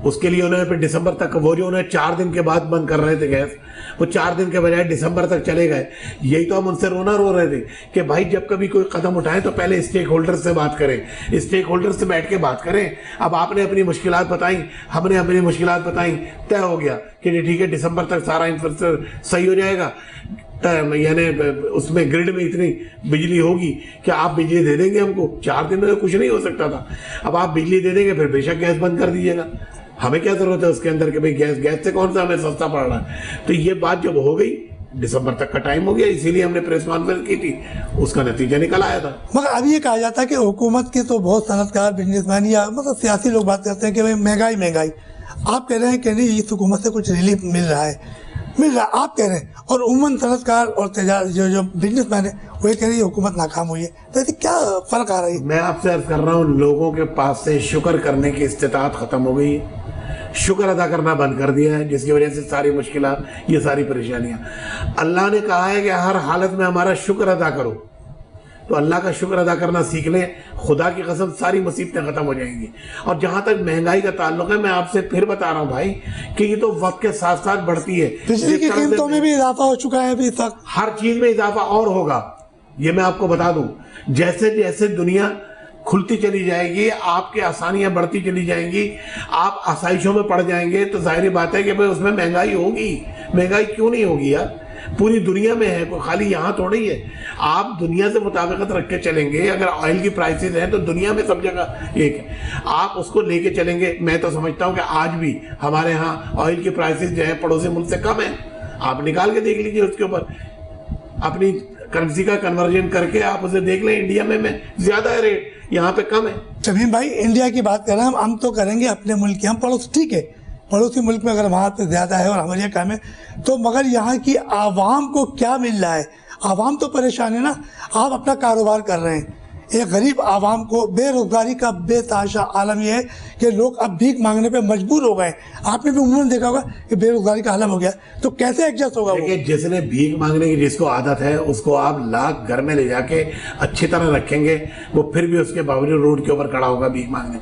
उसके लिए उन्होंने फिर दिसंबर तक, वो जो उन्हें 4 दिन के बाद बंद कर रहे थे गैस, वो 4 दिन के बजाय दिसंबर तक चले गए। यही तो हम उनसे रोना रो रहे थे कि भाई जब कभी कोई कदम उठाएं तो पहले स्टेक होल्डर से बात करें, स्टेक होल्डर से बैठ के बात करें। अब आपने अपनी मुश्किलात बताई, हमने अपनी मुश्किलात बताई, तय हो गया कि ठीक है दिसंबर तक सारा इंफ्रास्ट्रक्चर सही हो जाएगा, यानी उसमें ग्रिड में इतनी बिजली होगी कि आप बिजली दे देंगे हमको। 4 दिन में तो कुछ नहीं हो सकता था, अब आप बिजली दे देंगे फिर बेशक गैस बंद कर दीजिएगा, हमें क्या जरूरत है उसके अंदर कि भाई गैस से कौन सा हमें सस्ता पड़ रहा है। तो ये बात जब हो गई, दिसंबर तक का टाइम हो गया, इसीलिए हमने प्रेस कॉन्फ्रेंस की थी, उसका नतीजा निकल आया था। मगर अभी ये कहा जाता है कि हुकूमत के तो बहुत सनतकार, बिजनेसमैन या मतलब सियासी लोग बात करते हैं कि भाई महंगाई, आप कह रहे हैं कि नहीं इस हुकूमत से कुछ रिलीफ मिल रहा है, आप कह रहे हैं, और उमूमन सनतकार और जो बिजनेसमैन है वो कह रही है हुकूमत नाकाम हुई है, तो ऐसे क्या फर्क आ रहा है? मैं आपसे अर्ज कर रहा हूँ, लोगों के पास से शुक्र करने की इस्तिताअत खत्म हो गई है, शुक्र अदा करना बंद कर दिया है, जिसकी वजह से सारी मुश्किलात, ये सारी परेशानियां। अल्लाह ने कहा है कि हर हालत में हमारा शुक्र अदा करो, तो अल्लाह का शुक्र अदा करना सीख लें, खुदा की कसम सारी मुसीबतें खत्म हो जाएंगी। और जहां तक महंगाई का ताल्लुक है, मैं आपसे फिर बता रहा हूं भाई कि ये तो वक्त के साथ साथ बढ़ती है। बिजली की कीमतों में भी इजाफा हो चुका है अभी तक, हर चीज में इजाफा और होगा, ये मैं आपको बता दूं। जैसे जैसे दुनिया खुलती चली जाएगी, आपकी आसानियां बढ़ती चली जाएंगी, आप आसाइशों में पड़ जाएंगे, तो जाहिर बात है कि भाई उसमें महंगाई होगी। महंगाई क्यों नहीं होगी यार, पूरी दुनिया में है, कोई खाली यहाँ थोड़ी है। आप दुनिया से मुताबिकत रख के चलेंगे, अगर ऑयल की प्राइसेस हैं तो दुनिया में सब जगह एक है, आप उसको लेके चलेंगे। मैं तो समझता हूँ कि आज भी हमारे यहाँ ऑयल की प्राइसेस जो है पड़ोसी मुल्क से कम है, आप निकाल के देख लीजिए, उसके ऊपर अपनी करेंसी का कन्वर्जन करके आप उसे देख लें, इंडिया में ज्यादा है रेट, यहाँ पे कम है। शमीम भाई, इंडिया की बात कर रहे हैं हम तो करेंगे अपने मुल्क की, हम पड़ोस ठीक है, पड़ोसी मुल्क में अगर वहाँ पे ज़्यादा है और हमारे यहाँ कम है, तो मगर यहाँ की आवाम को क्या मिल रहा है? आवाम तो परेशान है ना। आप अपना कारोबार कर रहे हैं, एक गरीब आवाम को बेरोजगारी का बेताशा आलम यह है कि लोग अब भीख मांगने पे मजबूर हो गए। आपने भी उम्मीद देखा होगा कि बेरोजगारी का आलम हो गया, तो कैसे एडजस्ट होगा? देखिए, जिसने भीख मांगने की जिसको आदत है, उसको आप लाख घर में ले जाके अच्छी तरह रखेंगे, वो फिर भी उसके बावजूद रोड के ऊपर खड़ा होगा भीख मांगने।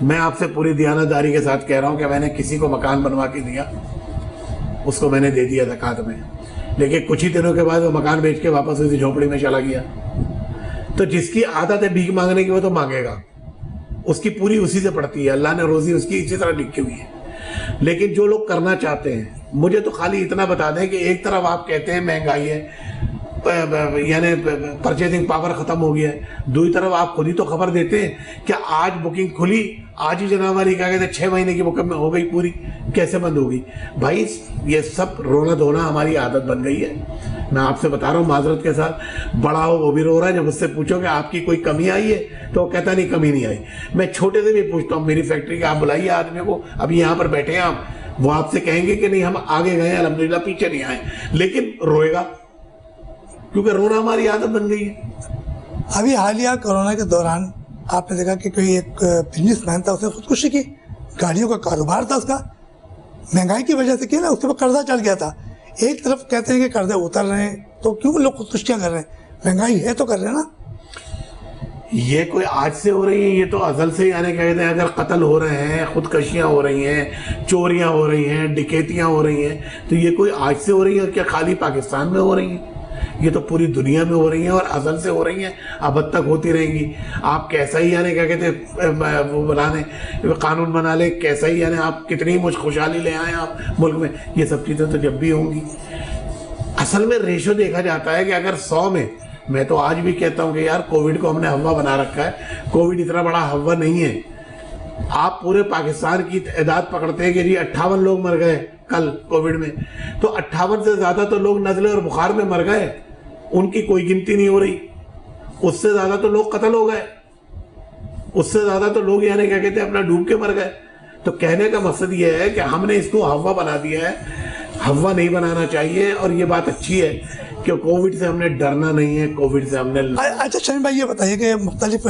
मैं आपसे पूरी दयानतदारी के साथ कह रहा हूँ कि मैंने किसी को मकान बनवा के दिया, उसको मैंने दे दिया ज़कात में, लेकिन कुछ ही दिनों के बाद वो मकान बेच के वापस उसी झोपड़ी में चला गया। तो जिसकी आदत है भीख मांगने की वो तो मांगेगा, उसकी पूरी उसी से पड़ती है, अल्लाह ने रोजी उसकी इसी तरह लिखी हुई है। लेकिन जो लोग करना चाहते हैं, मुझे तो खाली इतना बता दें कि एक तरफ आप कहते हैं महंगाई है, यानी परचेजिंग पावर खत्म हो गया है, दूसरी तरफ आप खुद ही तो खबर देते हैं कि आज बुकिंग खुली, आज ही जनवरी क्या कहते हैं 6 महीने की बुकिंग हो गई पूरी, कैसे बंद हो गई भाई? ये सब रोना धोना हमारी आदत बन गई है। मैं आपसे बता रहा हूँ माजरत के साथ, बड़ा हो वो भी रो रहा है। जब उससे पूछो कि आपकी कोई कमी आई है तो वो कहता नहीं कमी नहीं आई। मैं छोटे से भी पूछता हूँ मेरी फैक्ट्री का, आप बुलाइए आदमी को, अभी यहाँ पर बैठे हैं आप, वो आपसे कहेंगे कि नहीं हम आगे गए अल्हम्दुलिल्लाह, पीछे नहीं आए, लेकिन रोएगा क्योंकि रोना हमारी आदत बन गई है। अभी हालिया कोरोना के दौरान आपने देखा कि कोई एक बिजनेसमैन था, उसने खुदकुशी की, गाड़ियों का कारोबार था उसका, महंगाई की वजह से किया ना, उसके ऊपर कर्जा चढ़ गया था। एक तरफ कहते हैं कि कर्जे उतर रहे हैं, तो क्यों लोग खुदकुशियाँ कर रहे हैं? महंगाई है तो कर रहे हैं ना। ये कोई आज से हो रही है, ये तो अजल से, यानी क्या कहते हैं, अगर कत्ल हो रहे हैं, खुदकशियाँ हो रही हैं, चोरियाँ हो रही हैं, डकैतियाँ हो रही हैं, तो ये कोई आज से हो रही है? क्या खाली पाकिस्तान में हो रही हैं? ये तो पूरी दुनिया में हो रही हैं और अजल से हो रही हैं, अब तक होती रहेंगी। आप कैसा ही यानी क्या कहते हैं वो बना लें, कानून बना ले, कैसा ही यानी आप कितनी खुशहाली ले आए आप मुल्क में, ये सब चीज़ें तो जब भी होंगी। असल में रेशो देखा जाता है कि अगर 100 में, मैं तो आज भी कहता हूँ कि यार कोविड को हमने हवा बना रखा है, कोविड इतना बड़ा हवा नहीं है। आप पूरे पाकिस्तान की तादाद पकड़ते हैं कि जी 58 लोग मर गए कल कोविड में, तो 58 से ज़्यादा तो लोग नज़ले और बुखार में मर गए, उनकी कोई गिनती नहीं हो रही। उससे ज़्यादा तो लोग कत्ल हो गए, उससे ज़्यादा तो लोग यानी क्या कहते हैं अपना डूब के मर गए। तो कहने का मकसद ये है कि हमने इसको हवा बना दिया है, हवा नहीं बनाना चाहिए। और ये बात अच्छी है कि कोविड से हमने डरना नहीं है, कोविड से हमने। अच्छा शमीम भाई, ये बताइए कि मुख्तलिफ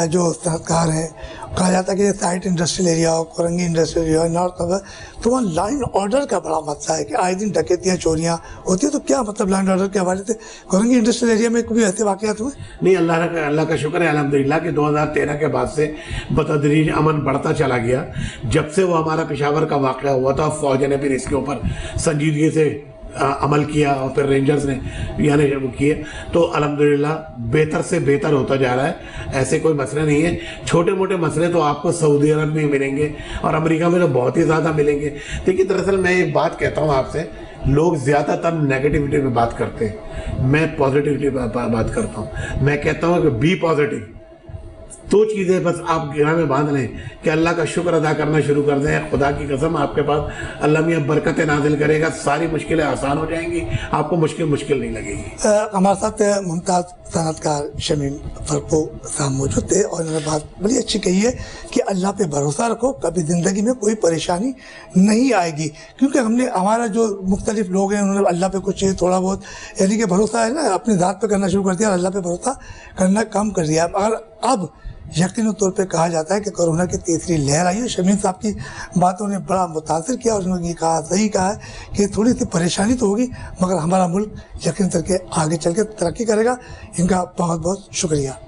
जो सनतकार हैं, कहा जाता है कि साइट इंडस्ट्रियल एरिया हो, कोरंगी इंडस्ट्रियल एरिया हो, नॉर्थ हो, तो वहाँ लाइन ऑर्डर का बड़ा मसला है कि आए दिन डकैतियाँ चोरियाँ होती है। तो क्या मतलब लाइन ऑर्डर के हवाले से कोरंगी इंडस्ट्रियल एरिया में कोई ऐसे वाक़यात हुए? नहीं, अल्लाह का शुक्र है अल्हम्दुलिल्लाह कि 2013 के बाद से बतदरीज अमन बढ़ता चला गया। जब से वो हमारा पेशावर का वाक़या हुआ था, फौज ने फिर इसके ऊपर संजीदगी से अमल किया और फिर रेंजर्स ने यानी वो किए, तो अल्हम्दुलिल्लाह बेहतर से बेहतर होता जा रहा है। ऐसे कोई मसले नहीं है। छोटे मोटे मसले तो आपको सऊदी अरब में मिलेंगे और अमेरिका में तो बहुत ही ज़्यादा मिलेंगे। देखिए दरअसल मैं एक बात कहता हूँ आपसे, लोग ज़्यादातर नेगेटिविटी में बात करते हैं, मैं पॉजिटिविटी में बात करता हूँ। मैं कहता हूँ कि बी पॉजिटिव। दो चीज़ें बस आप गिरा में बांध लें कि अल्लाह का शुक्र अदा करना शुरू कर दें, खुदा की कसम आपके पास अल्लाह मियाँ बरकतें नाजिल करेगा, सारी मुश्किलें आसान हो जाएंगी, आपको मुश्किल नहीं लगेगी। हमारे साथ मुमताज़ सनतकार शमीम फरको साहब मौजूद थे और उन्होंने बात बड़ी अच्छी कही है कि अल्लाह पे भरोसा रखो, कभी ज़िंदगी में कोई परेशानी नहीं आएगी। क्योंकि हमने, हमारा जो मुख्तलिफ लोग हैं, उन्होंने अल्लाह पे कुछ थोड़ा बहुत यानी कि भरोसा है ना, अपनी ज़ात पे करना शुरू कर दिया और अल्लाह पे भरोसा करना कम कर दिया। मगर अब यकीनी तौर पे कहा जाता है कि कोरोना की तीसरी लहर आई है। शमीम साहब की बातों ने बड़ा मुतासिर किया और उन्होंने ये कहा, सही कहा है कि थोड़ी सी परेशानी तो होगी, मगर हमारा मुल्क यकीन करके आगे चल के तरक्की करेगा। इनका बहुत बहुत शुक्रिया।